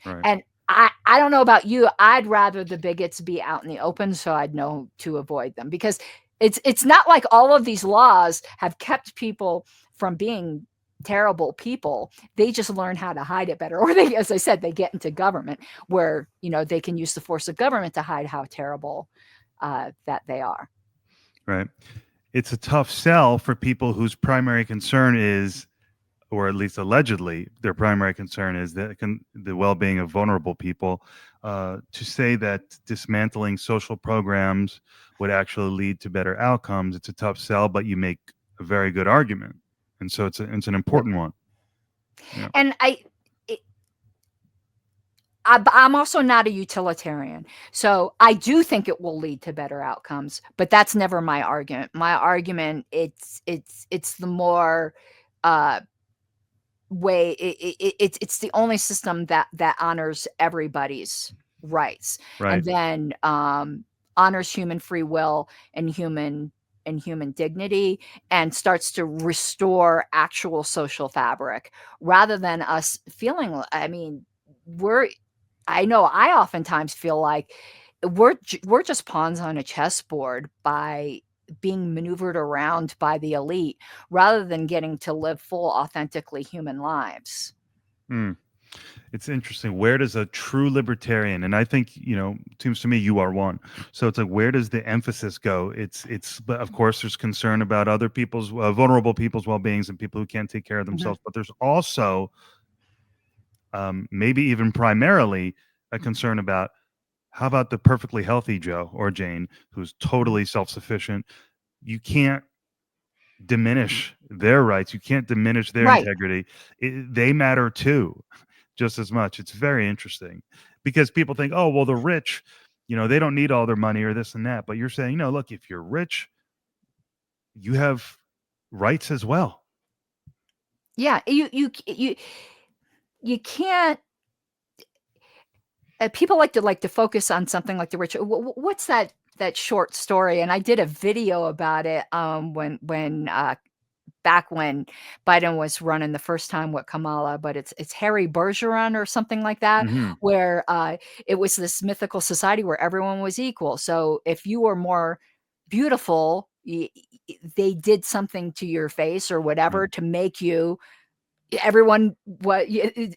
Right. And I don't know about you, I'd rather the bigots be out in the open so I'd know to avoid them because it's not like all of these laws have kept people from being terrible people. They just learn how to hide it better. Or they, as I said, they get into government where, they can use the force of government to hide how terrible that they are. Right. It's a tough sell for people whose primary concern is, or at least allegedly, their primary concern is the well-being of vulnerable people. To say that dismantling social programs would actually lead to better outcomes, it's a tough sell, but you make a very good argument, and so it's an important one. Yeah. And I'm also not a utilitarian. So I do think it will lead to better outcomes, but that's never my argument. My argument, it's the more uh way it's the only system that honors everybody's rights Right. and then honors human free will and human dignity and starts to restore actual social fabric rather than us feeling, I mean, we're I know I oftentimes feel like we're just pawns on a chessboard by being maneuvered around by the elite rather than getting to live full, authentically human lives. Hmm. It's interesting. Where does a true libertarian, and I think, it seems to me you are one. So it's like, where does the emphasis go? But of course, there's concern about other people's, vulnerable people's well-beings and people who can't take care of Mhm. themselves. But there's also, maybe even primarily, a concern about how about the perfectly healthy Joe or Jane who's Mhm. totally self-sufficient? You can't diminish their rights. You can't diminish their Right. integrity. They matter too, just as much. It's very interesting because people think, oh, well, the rich, they don't need all their money or this and that. But you're saying, look, if you're rich, you have rights as well. Yeah, you can't people like to focus on something like the rich. What's that short story? And I did a video about it when back when Biden was running the first time with Kamala, but it's Harry Bergeron or something like that, Hmm. where it was this mythical society where everyone was equal. So if you were more beautiful, they did something to your face or Right. whatever to make you everyone was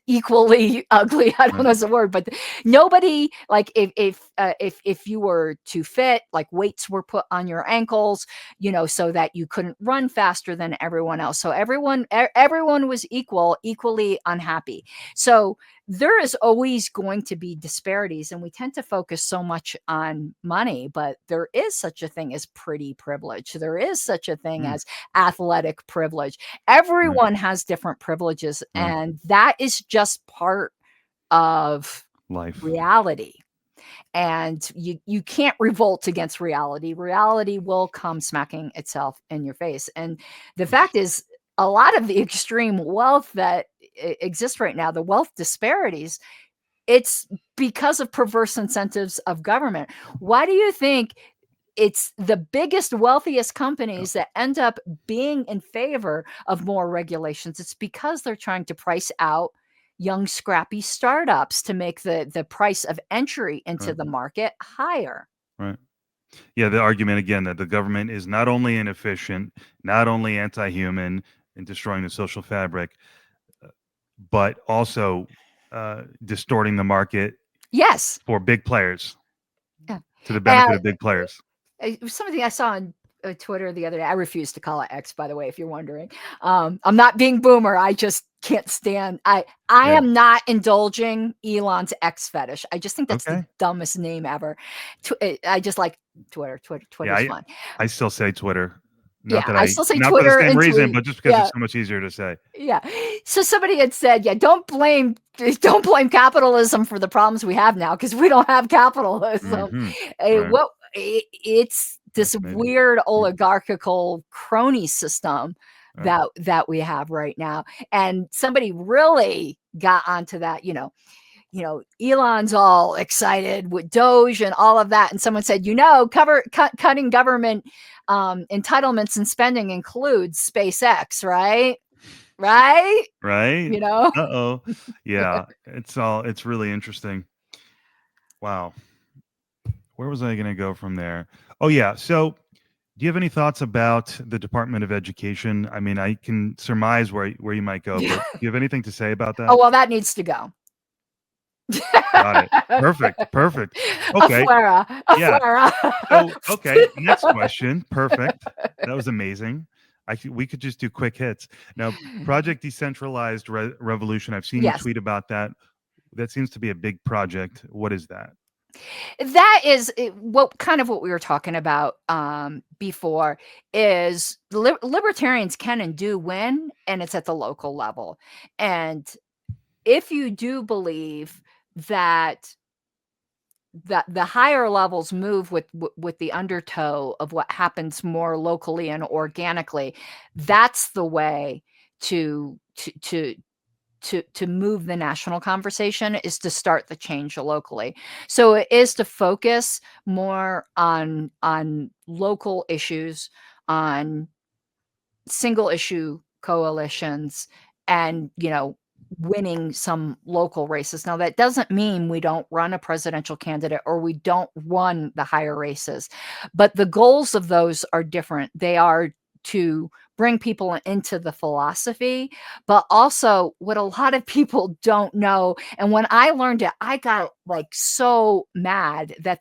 equally ugly. I don't know the word, but nobody, like, if you were too fit, like, weights were put on your ankles, so that you couldn't run faster than everyone else. So everyone was equally unhappy. So there is always going to be disparities, and we tend to focus so much on money, but there is such a thing as pretty privilege. There is such a thing as athletic privilege. Everyone has different privileges, and that is just part of Life. reality. And you can't revolt against reality. Reality will come smacking itself in your face. And the fact is, a lot of the extreme wealth that exists right now, the wealth disparities, it's because of perverse incentives of government. Why do you think it's the biggest, wealthiest companies that end up being in favor of more regulations? It's because they're trying to price out young, scrappy startups to make the price of entry into the market higher. Right. Yeah, the argument again that the government is not only inefficient, not only anti-human and destroying the social fabric, but also distorting the market Yes. for big players, Yeah. to the benefit of big players. It was something I saw on Twitter the other day. I refuse to call it X, by the way, if you're wondering. I'm not being boomer. I just can't stand. I am not indulging Elon's X fetish. I just think that's the dumbest name ever. I just like Twitter. Twitter's fun. I still say Twitter. I still say not Twitter for the same and reason, tweet. but just because it's so much easier to say. Yeah. So somebody had said, don't blame capitalism for the problems we have now, because we don't have capitalism. It's this weird oligarchical crony system that we have right now. And somebody really got onto that, Elon's all excited with Doge and all of that. And someone said, cutting government entitlements and spending includes SpaceX, right? Right. Uh-oh. Yeah. It's really interesting. Wow. Where was I going to go from there? Oh, yeah. So do you have any thoughts about the Department of Education? I mean, I can surmise where you might go, but do you have anything to say about that? Oh, well, that needs to go. Got it. Perfect. Okay. Afuera. So, okay. Next question. Perfect. That was amazing. We could just do quick hits. Now, Project Decentralized Revolution. I've seen you tweet about that. That seems to be a big project. What is that? That is what we were talking about before. Is libertarians can and do win, and it's at the local level. And if you do believe that the higher levels move with the undertow of what happens more locally and organically, that's the way to move the national conversation, is to start the change locally. So it is to focus more on local issues, on single issue coalitions, and winning some local races. Now, that doesn't mean we don't run a presidential candidate or we don't run the higher races, but the goals of those are different. They are to bring people into the philosophy, but also what a lot of people don't know. And when I learned it, I got so mad that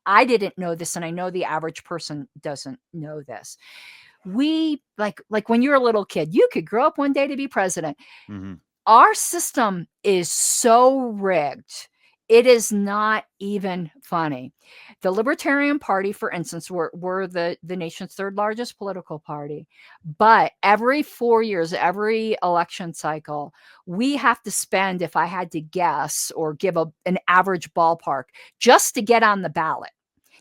I didn't know this, and I know the average person doesn't know this. We like when you're a little kid, you could grow up one day to be president. Our system is so rigged. It is not even funny. The Libertarian Party, for instance, we're the nation's third largest political party. But every 4 years, every election cycle, we have to spend, if I had to guess or give an average ballpark, just to get on the ballot.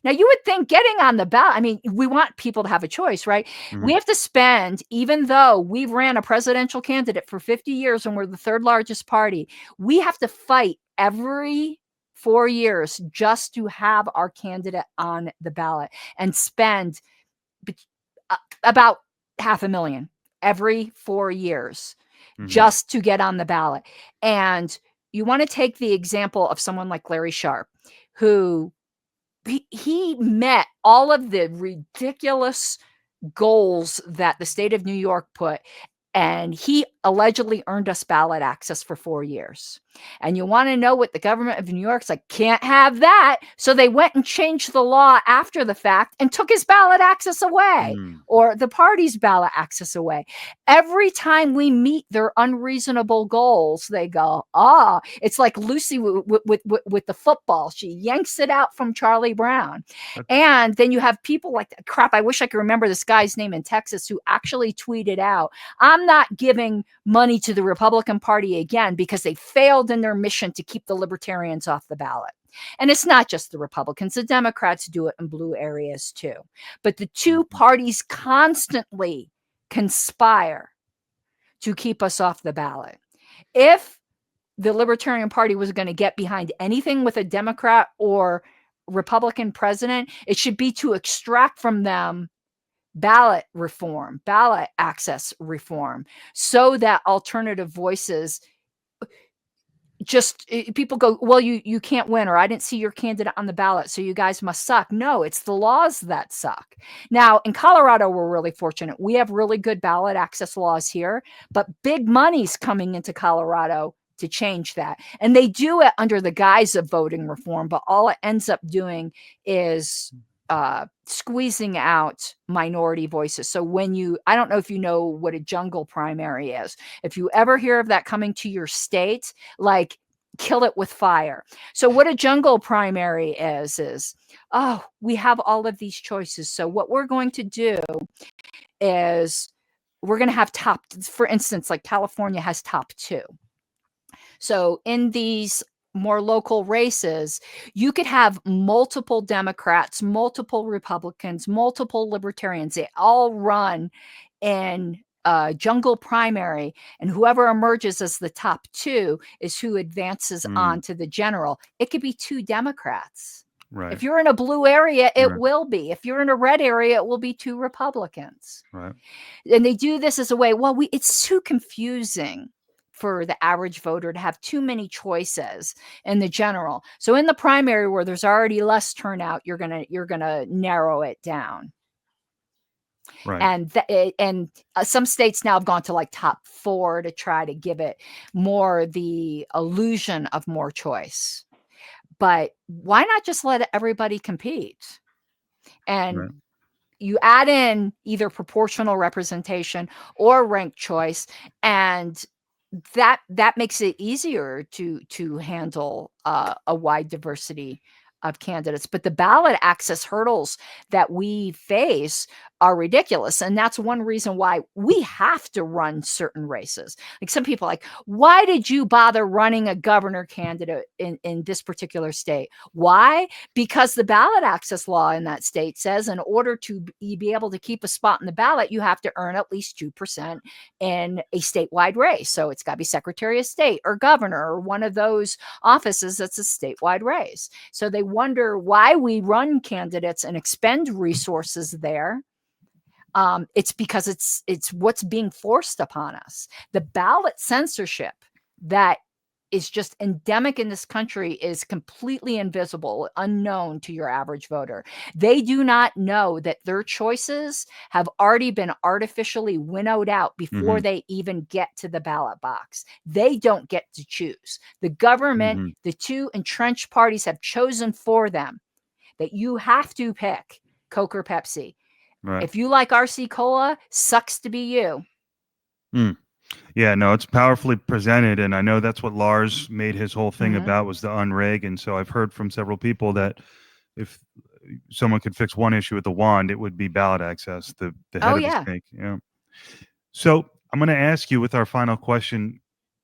Now, you would think getting on the ballot, I mean, we want people to have a choice, right? We have to spend, even though we've ran a presidential candidate for 50 years and we're the third largest party, we have to fight every 4 years just to have our candidate on the ballot, and spend about $500,000 every 4 years just to get on the ballot. And you want to take the example of someone like Larry Sharpe, who he met all of the ridiculous goals that the state of New York put, and he allegedly earned us ballot access for 4 years. And you want to know what the government of New York's like? Can't have that. So they went and changed the law after the fact and took his ballot access away, or the party's ballot access away. Every time we meet their unreasonable goals, they go, it's like Lucy with the football. She yanks it out from Charlie Brown. And then you have people like, crap, I wish I could remember this guy's name in Texas, who actually tweeted out, I'm not giving money to the Republican Party again because they failed in their mission to keep the Libertarians off the ballot. And it's not just the Republicans, the Democrats do it in blue areas too. But the two parties constantly conspire to keep us off the ballot. If the Libertarian Party was going to get behind anything with a Democrat or Republican president, it should be to extract from them ballot reform, ballot access reform, so that alternative voices people go, well, you can't win, or I didn't see your candidate on the ballot, so you guys must suck. No, it's the laws that suck. Now, in Colorado, we're really fortunate. We have really good ballot access laws here, but big money's coming into Colorado to change that. And they do it under the guise of voting reform, but all it ends up doing is squeezing out minority voices. So I don't know if you know what a jungle primary is. If you ever hear of that coming to your state, like, kill it with fire. So what a jungle primary is, we have all of these choices. So what we're going to do is we're going to have for instance, like California has top 2. So in these more local races, you could have multiple Democrats, multiple Republicans, multiple Libertarians. They all run in a jungle primary, and whoever emerges as the top 2 is who advances on to the general. It could be 2 Democrats. Right. If you're in a blue area, it will be. If you're in a red area, it will be 2 Republicans. Right. And they do this as a way, it's too confusing for the average voter to have too many choices in the general. So in the primary, where there's already less turnout, you're gonna narrow it down. Right. And some states now have gone to like top 4 to try to give it more the illusion of more choice. But why not just let everybody compete? And you add in either proportional representation or ranked choice, and that makes it easier to handle a wide diversity of candidates. But the ballot access hurdles that we face are ridiculous. And that's one reason why we have to run certain races. Like, some people are like, why did you bother running a governor candidate in this particular state? Why? Because the ballot access law in that state says in order to be able to keep a spot in the ballot, you have to earn at least 2% in a statewide race. So it's got to be Secretary of State or governor or one of those offices that's a statewide race. So they wonder why we run candidates and expend resources there. It's because it's what's being forced upon us. The ballot censorship that is just endemic in this country is completely invisible, unknown to your average voter. They do not know that their choices have already been artificially winnowed out before they even get to the ballot box. They don't get to choose. The government, the 2 entrenched parties have chosen for them that you have to pick Coke or Pepsi. Right. If you like RC Cola, sucks to be you. Yeah, no, it's powerfully presented, and I know that's what Lars made his whole thing about, was the unrig. And so I've heard from several people that if someone could fix one issue with the wand, it would be ballot access, the head of the snake. Yeah. So I'm going to ask you with our final question,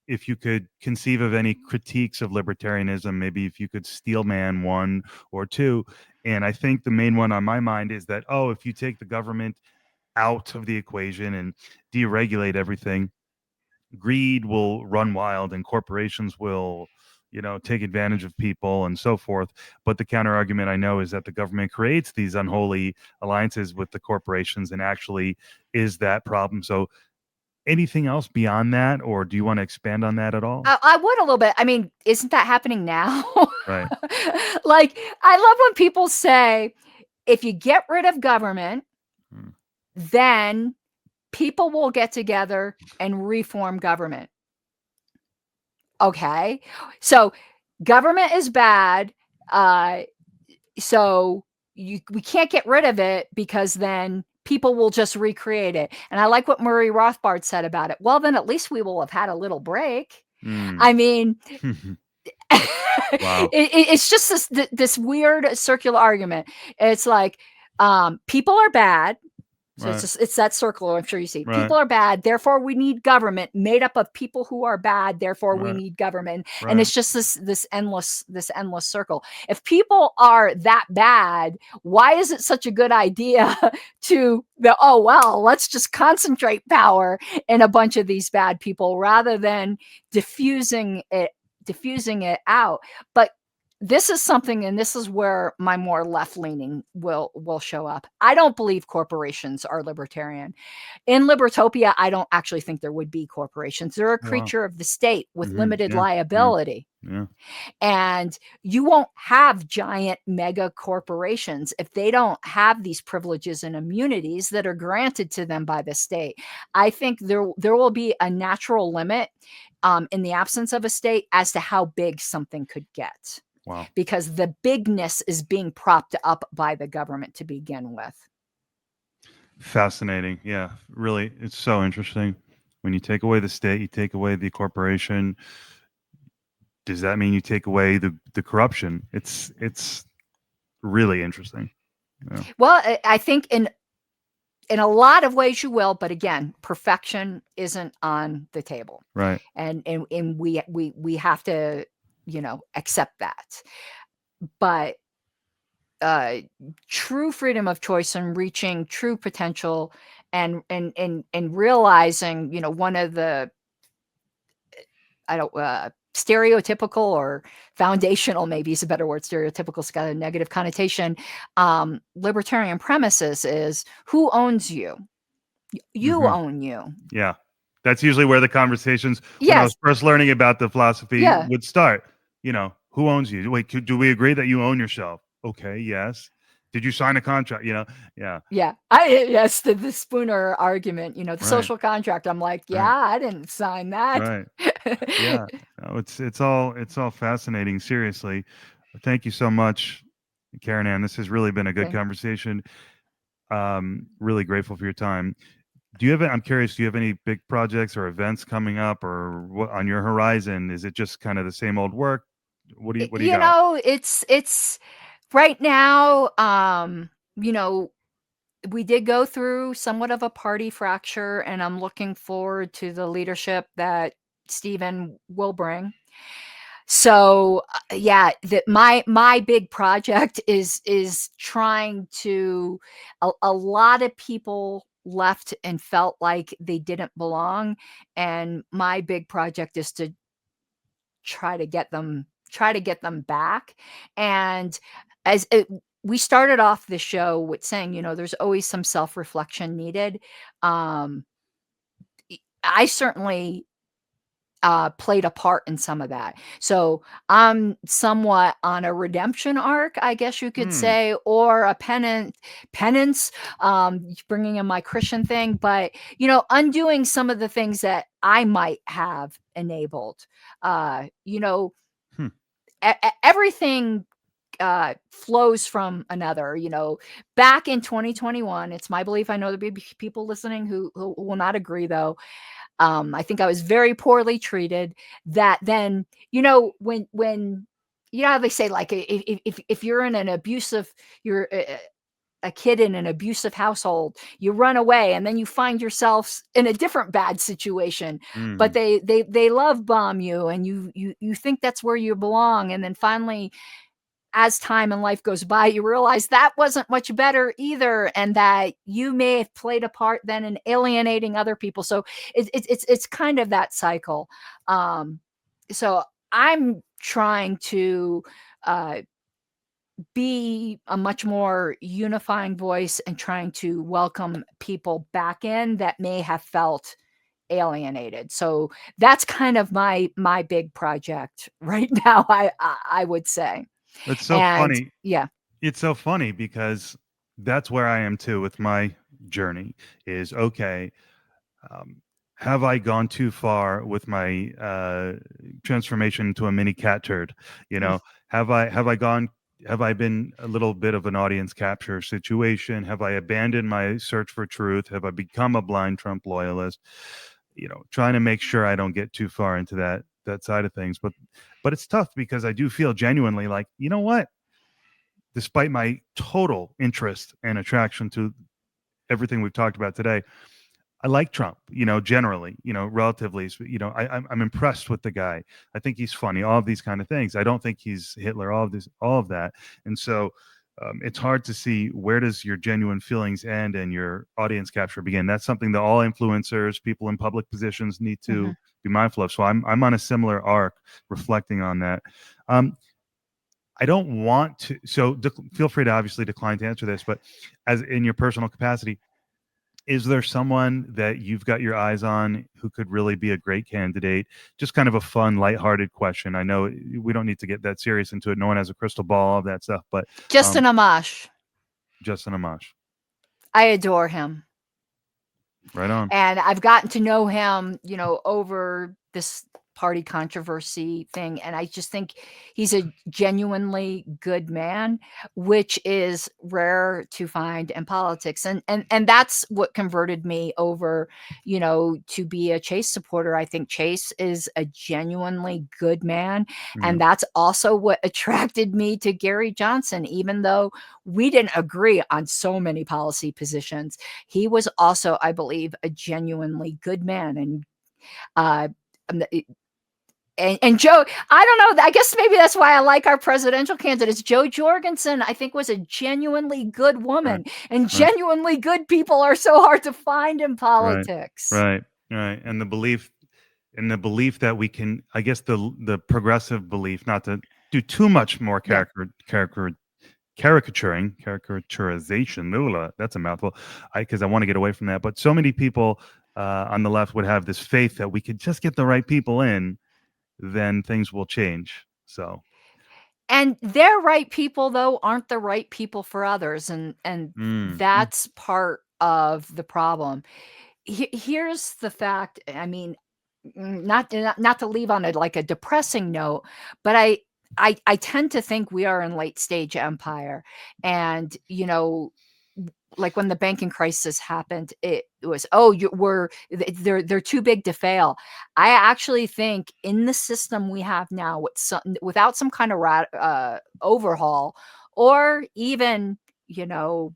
if you could conceive of any critiques of libertarianism, maybe if you could steel man 1 or 2. And I think the main one on my mind is that, if you take the government out of the equation and deregulate everything, greed will run wild and corporations will, take advantage of people and so forth. But the counter argument I know is that the government creates these unholy alliances with the corporations and actually is that problem. So anything else beyond that, or do you want to expand on that at all? I would a little bit. I mean, isn't that happening now? Right. Like, I love when people say, if you get rid of government, then people will get together and reform government. Okay. So government is bad. So we can't get rid of it because then people will just recreate it. And I like what Murray Rothbard said about it. Well, then at least we will have had a little break. I mean, Wow. it's just this weird circular argument. It's like people are bad. So Right. it's that circle I'm sure you see. Right. People are bad, therefore we need government made up of people who are bad, therefore we Right. need government. Right. And it's just this endless circle. If people are that bad, why is it such a good idea to let's just concentrate power in a bunch of these bad people rather than diffusing it out? But this is something, and this is where my more left-leaning will show up. I don't believe corporations are libertarian. In Libertopia, I don't actually think there would be corporations. They're a creature of the state with limited liability. Yeah. And you won't have giant mega corporations if they don't have these privileges and immunities that are granted to them by the state. I think there will be a natural limit in the absence of a state as to how big something could get. Wow. Because the bigness is being propped up by the government to begin with. Fascinating. Yeah, really. It's so interesting. When you take away the state, you take away the corporation. Does that mean you take away the corruption? It's really interesting. Yeah. Well, I think in a lot of ways you will, but again, perfection isn't on the table. Right. And we have to, accept that. But true freedom of choice and reaching true potential and realizing, one of the stereotypical or foundational, maybe is a better word, stereotypical's got a negative connotation, libertarian premises is who owns you? You own you. Yeah. That's usually where the conversations, when I was first learning about the philosophy, would start. Who owns you? Wait, do we agree that you own yourself? Okay, yes. Did you sign a contract? Yeah. Yeah. Yes, the Spooner argument, the social contract. I'm like, I didn't sign that. Right. Yeah. No, it's all fascinating. Seriously. Thank you so much, Caryn Ann. This has really been a good conversation. Really grateful for your time. I'm curious, do you have any big projects or events coming up or what on your horizon? Is it just kind of the same old work? What do you got? It's right now, we did go through somewhat of a party fracture, and I'm looking forward to the leadership that Stephen will bring. So my big project is trying to, a lot of people left and felt like they didn't belong, and my big project is to try to get them back. And we started off the show with saying, there's always some self-reflection needed. I certainly played a part in some of that. So I'm somewhat on a redemption arc, I guess you could say, or a penance, bringing in my Christian thing, but, undoing some of the things that I might have enabled. Everything flows from another. Back in 2021, it's my belief, I know there'll be people listening who will not agree, though. I think I was very poorly treated. That then, when how they say, like, if you're in an abusive, you're a kid in an abusive household, you run away and then you find yourself in a different bad situation, but they love bomb you, and you think that's where you belong. And then finally, as time and life goes by, you realize that wasn't much better either, and that you may have played a part then in alienating other people. So it's kind of that cycle. So I'm trying to be a much more unifying voice and trying to welcome people back in that may have felt alienated. So that's kind of my big project right now, I would say. It's so funny. Yeah. It's so funny because that's where I am too with my journey is, okay, Have I gone too far with my transformation into a mini cat turd? You know, have I been a little bit of an audience capture situation? Have I abandoned my search for truth? Have I become a blind Trump loyalist? You know, trying to make sure I don't get too far into that side of things. But it's tough because I do feel genuinely like, you know what? Despite my total interest and attraction to everything we've talked about today, I like Trump, you know, generally, you know, relatively, you know, I'm impressed with the guy. I think he's funny, all of these kind of things. I don't think he's Hitler, all of that. And so it's hard to see where does your genuine feelings end and your audience capture begin. That's something that all influencers, people in public positions need to be mindful of. So I'm on a similar arc reflecting on that. I don't want to, so feel free to obviously decline to answer this, but as in your personal capacity, is there someone that you've got your eyes on who could really be a great candidate? Just kind of a fun, lighthearted question. I know we don't need to get that serious into it. No one has a crystal ball, all of that stuff, but Justin Amash. Justin Amash. I adore him. Right on. And I've gotten to know him, you know, over this party controversy thing. And I just think he's a genuinely good man, which is rare to find in politics. And that's what converted me over, you know, to be a Chase supporter. I think Chase is a genuinely good man. And that's also what attracted me to Gary Johnson, even though we didn't agree on so many policy positions. He was also, I believe, a genuinely good man. And Joe, I don't know. I guess maybe that's why I like our presidential candidates. Joe Jorgensen, I think, was a genuinely good woman, and genuinely good people are so hard to find in politics. Right. And the belief that we can, I guess, the progressive belief, not to do too much more caricaturization. That's a mouthful. Because I want to get away from that. But so many people on the left would have this faith that we could just get the right people in, then things will change. So, and their right people though aren't the right people for others, and that's part of the problem. Here's the fact. I mean, not to leave on a depressing note, but I tend to think we are in late stage empire, and you know, like when the banking crisis happened, it was, they're too big to fail. I actually think in the system we have now, without some kind of overhaul, or even, you know,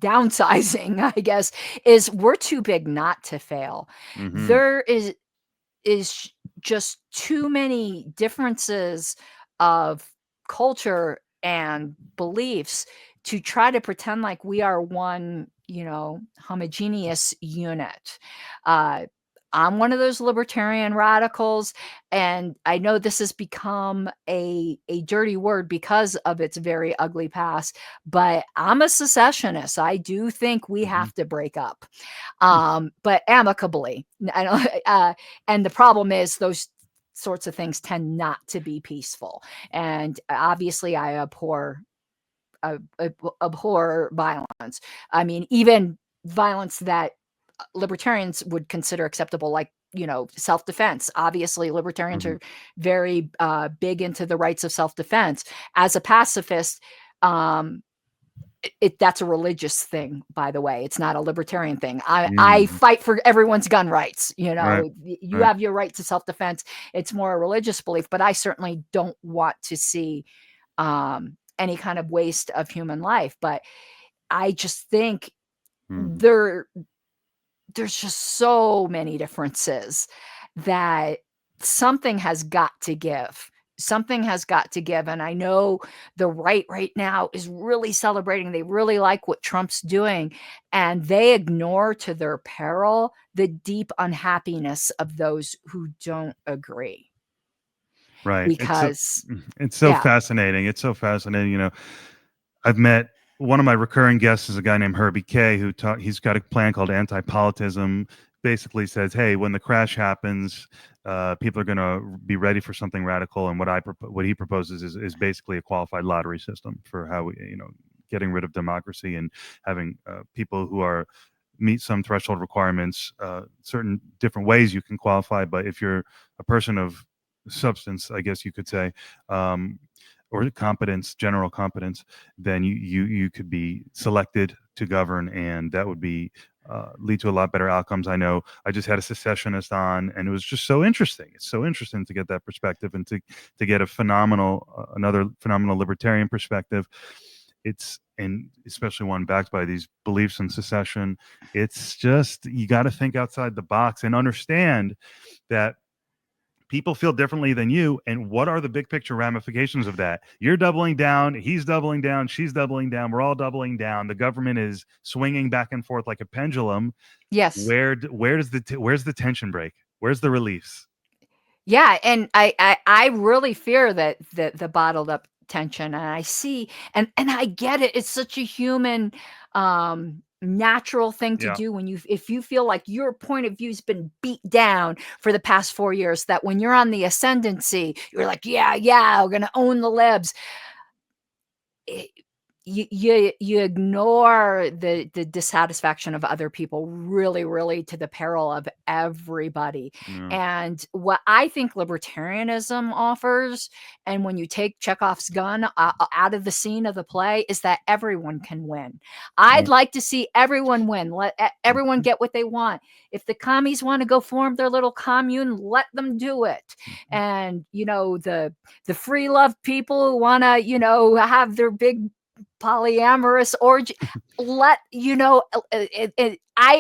downsizing, I guess, is we're too big not to fail. There is just too many differences of culture and beliefs to try to pretend like we are one, you know, homogeneous unit. I'm one of those libertarian radicals, and I know this has become a dirty word because of its very ugly past, but I'm a secessionist. I do think we have to break up, but amicably. And the problem is those sorts of things tend not to be peaceful. And obviously, I abhor violence. I mean, even violence that libertarians would consider acceptable, like, you know, self-defense. Obviously, libertarians are very big into the rights of self-defense. As a pacifist, that's a religious thing, by the way. It's not a libertarian thing. I fight for everyone's gun rights. You know, you have your right to self-defense. It's more a religious belief, but I certainly don't want to see any kind of waste of human life. But I just think there's just so many differences that something has got to give. Something has got to give. And I know the right now is really celebrating. They really like what Trump's doing. And they ignore to their peril the deep unhappiness of those who don't agree. Right. Because it's so fascinating. It's so fascinating. You know, I've met one of my recurring guests is a guy named Herbie K, he's got a plan called anti-politism. Basically says, hey, when the crash happens, people are going to be ready for something radical. And what he proposes is basically a qualified lottery system for how we, you know, getting rid of democracy and having people who are meet some threshold requirements, certain different ways you can qualify. But if you're a person of substance, I guess you could say, or competence, general competence, then you could be selected to govern, and that would be lead to a lot better outcomes. I know I just had a secessionist on, and it was just so interesting. It's so interesting to get that perspective and to get another phenomenal libertarian perspective. And especially one backed by these beliefs in secession. It's just, you got to think outside the box and understand that people feel differently than you, and what are the big picture ramifications of that? You're doubling down, he's doubling down, she's doubling down, we're all doubling down. The government is swinging back and forth like a pendulum. Yes. Where's the tension break? Where's the release? Yeah, and I really fear that the bottled up tension, and I see, and I get it. It's such a human, natural thing to do when if you feel like your point of view's been beat down for the past 4 years, that when you're on the ascendancy, you're like, yeah, we're gonna own the libs. You ignore the dissatisfaction of other people, really to the peril of everybody. And what I think libertarianism offers, and when you take Chekhov's gun out of the scene of the play, is that everyone can win. I'd like to see everyone win. Let everyone get what they want. If the commies want to go form their little commune, let them do it. And the free love people who want to have their big polyamorous orgy, I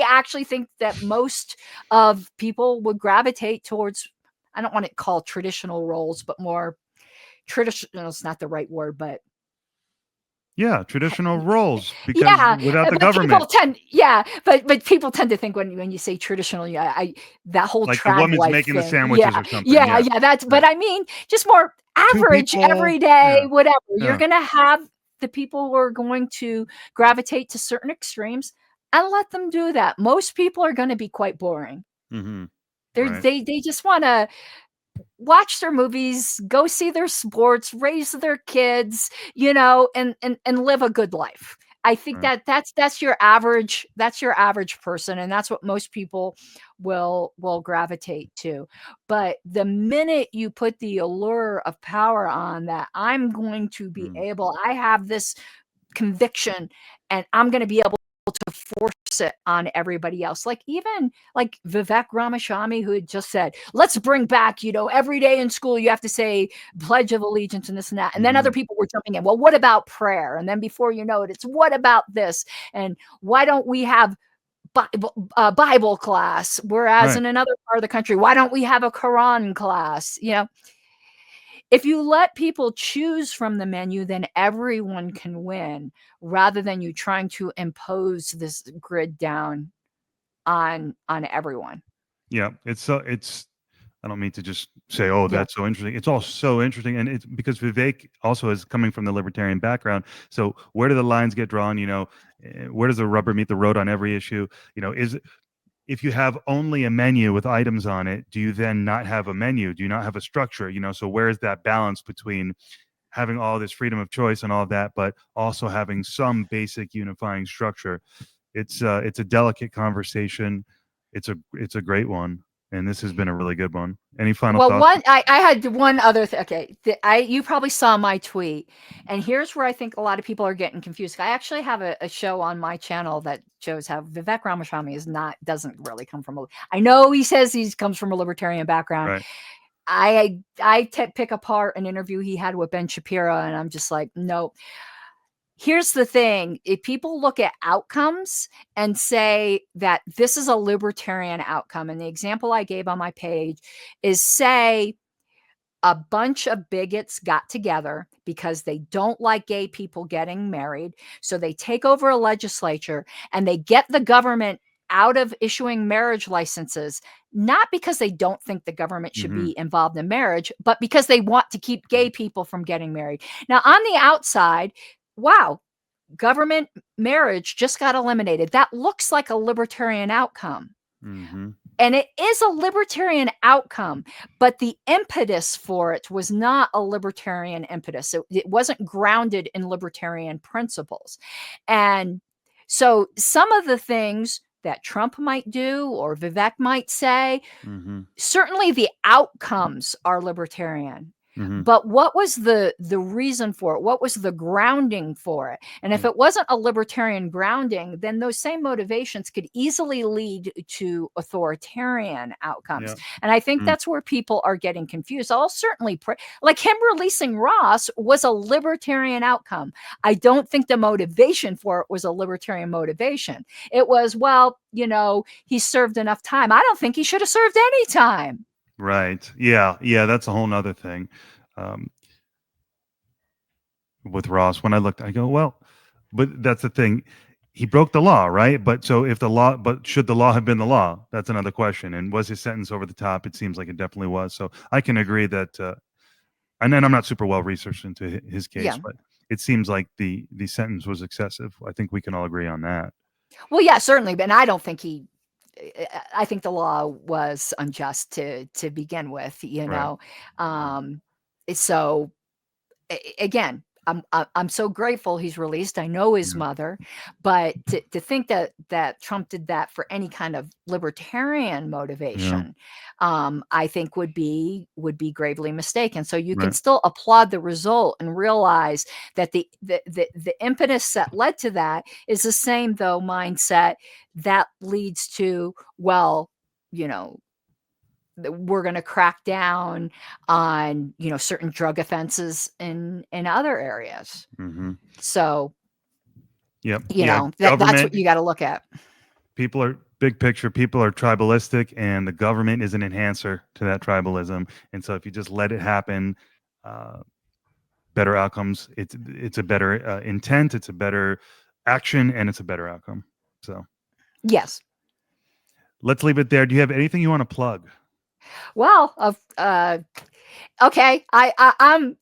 actually think that most of people would gravitate towards, I don't want to call traditional roles, but more traditional, it's not the right word, but traditional roles, because without the government, but people tend to think when you say traditional, that whole like trad the woman's wife making thing. the sandwiches or something. That's, but I mean, just more average, everyday, whatever. You're gonna have the people who are going to gravitate to certain extremes, and let them do that. Most people are going to be quite boring. They just want to watch their movies, go see their sports, raise their kids, and live a good life. I think that's your average person, and that's what most people will gravitate to. But the minute you put the allure of power on that, I'm going to be I have this conviction, and I'm going to be able to force it on everybody else. Like even like Vivek Ramaswamy, who had just said, let's bring back, every day in school, you have to say Pledge of Allegiance and this and that. And then other people were jumping in. Well, what about prayer? And then before you know it, it's what about this? And why don't we have Bible class? Whereas in another part of the country, why don't we have a Quran class? If you let people choose from the menu, then everyone can win, rather than you trying to impose this grid down on everyone. Yeah, it's I don't mean to just say, oh, that's so interesting. It's all so interesting, and it's because Vivek also is coming from the libertarian background. So where do the lines get drawn? Where does the rubber meet the road on every issue? If you have only a menu with items on it, do you then not have a menu? Do you not have a structure? So where is that balance between having all this freedom of choice and all of that, but also having some basic unifying structure? It's a delicate conversation. It's a great one, and this has been a really good one. Any final thoughts? I had one other thing. Okay, you probably saw my tweet, and here's where I think a lot of people are getting confused. I actually have a show on my channel that shows how Vivek Ramaswamy doesn't really come from I know he says he comes from a libertarian background. Right. I pick apart an interview he had with Ben Shapiro, and I'm just like, no. Here's the thing. If people look at outcomes and say that this is a libertarian outcome, and the example I gave on my page is, say a bunch of bigots got together because they don't like gay people getting married. So they take over a legislature and they get the government out of issuing marriage licenses, not because they don't think the government should be involved in marriage, but because they want to keep gay people from getting married. Now, on the outside, wow, government marriage just got eliminated. That looks like a libertarian outcome. And it is a libertarian outcome, but the impetus for it was not a libertarian impetus. It wasn't grounded in libertarian principles. And so some of the things that Trump might do or Vivek might say, certainly the outcomes are libertarian. But what was the reason for it? What was the grounding for it? And if it wasn't a libertarian grounding, then those same motivations could easily lead to authoritarian outcomes. And I think that's where people are getting confused. I'll certainly like him releasing Ross was a libertarian outcome. I don't think the motivation for it was a libertarian motivation. It was, well, he served enough time. I don't think he should have served any time. Right. Yeah. That's a whole nother thing. With Ross, when I looked, I go, well, but that's the thing. He broke the law, right? But should the law have been the law? That's another question. And was his sentence over the top? It seems like it definitely was. So I can agree that, and then I'm not super well researched into his case, but it seems like the sentence was excessive. I think we can all agree on that. Well, yeah, certainly. But I don't think I think the law was unjust to begin with, Right. So again, I'm so grateful he's released. I know his mother, but to think that Trump did that for any kind of libertarian motivation, I think would be gravely mistaken. So you can still applaud the result and realize that the impetus that led to that is the same though mindset that leads to, well, we're going to crack down on certain drug offenses in other areas. So that's what you got to look at. People are big picture. People are tribalistic, and the government is an enhancer to that tribalism. And so if you just let it happen, better outcomes. It's a better intent. It's a better action, and it's a better outcome. So yes, let's leave it there. Do you have anything you want to plug? Well, okay. I'm,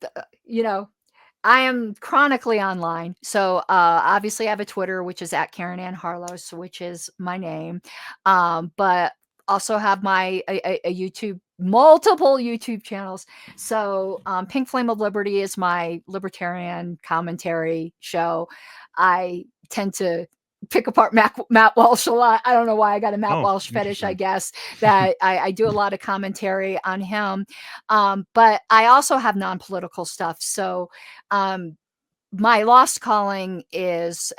I am chronically online. So obviously I have a Twitter, which is at Caryn Ann Harlos, which is my name. But also have my a YouTube, multiple YouTube channels. So Pink Flame of Liberty is my libertarian commentary show. I tend to pick apart Matt Walsh a lot. I don't know why I got a Matt Walsh fetish, I guess, that I do a lot of commentary on him. But I also have non-political stuff. So my lost calling is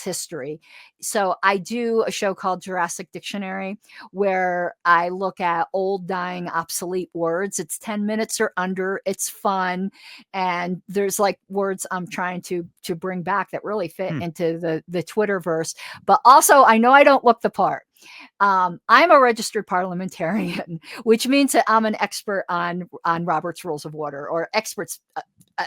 history. So I do a show called Jurassic Dictionary where I look at old, dying, obsolete words. It's 10 minutes or under. It's fun. And there's like words I'm trying to bring back that really fit into the Twitterverse. But also I know I don't look the part. I'm a registered parliamentarian, which means that I'm an expert on Robert's Rules of Order, or experts.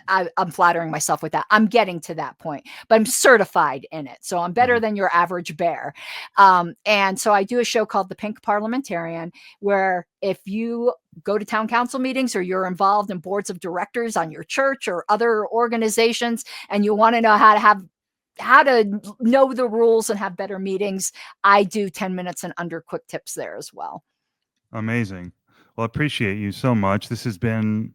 I'm flattering myself with that. I'm getting to that point, but I'm certified in it. So I'm better than your average bear. And so I do a show called The Pink Parliamentarian, where if you go to town council meetings or you're involved in boards of directors on your church or other organizations, and you want to know how to know the rules and have better meetings, I do 10 minutes and under quick tips there as well. Amazing. Well, I appreciate you so much. This has been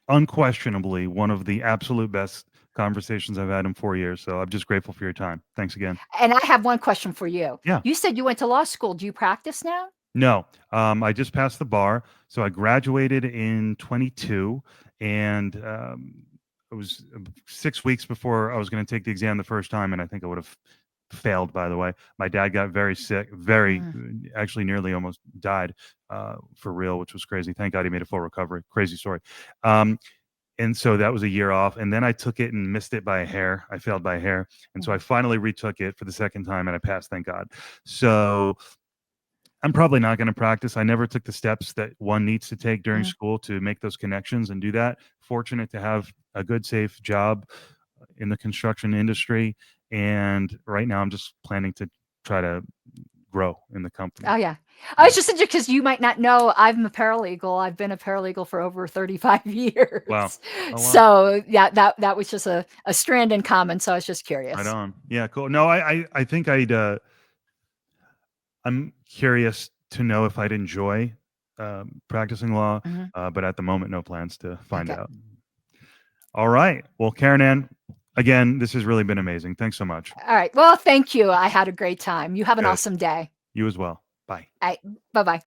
unquestionably one of the absolute best conversations I've had in 4 years. So I'm just grateful for your time. Thanks again. And I have one question for you. Yeah. You said you went to law school. Do you practice now? No, I just passed the bar. So I graduated in 22, and it was 6 weeks before I was going to take the exam the first time, and I think I would have failed, by the way. My dad got very sick, actually nearly almost died for real, which was crazy. Thank God he made a full recovery. Crazy story. And so that was a year off. And then I took it and missed it by a hair. I failed by a hair. And so I finally retook it for the second time, and I passed, thank God. So I'm probably not going to practice. I never took the steps that one needs to take during school to make those connections and do that. Fortunate to have a good, safe job in the construction industry. And right now I'm just planning to try to grow in the company. Oh, yeah. I was just thinking, because you might not know, I'm a paralegal. I've been a paralegal for over 35 years. Wow. Oh, wow. So yeah, that was just a strand in common. So I was just curious. Right on. Yeah, cool. No, I think I'm curious to know if I'd enjoy practicing law, Mhm. but at the moment, no plans to find Okay. out. All right. Well, Caryn Ann, again, this has really been amazing. Thanks so much. All right. Well, thank you. I had a great time. You have an Good. awesome day. You as well. Bye. All right. Bye-bye.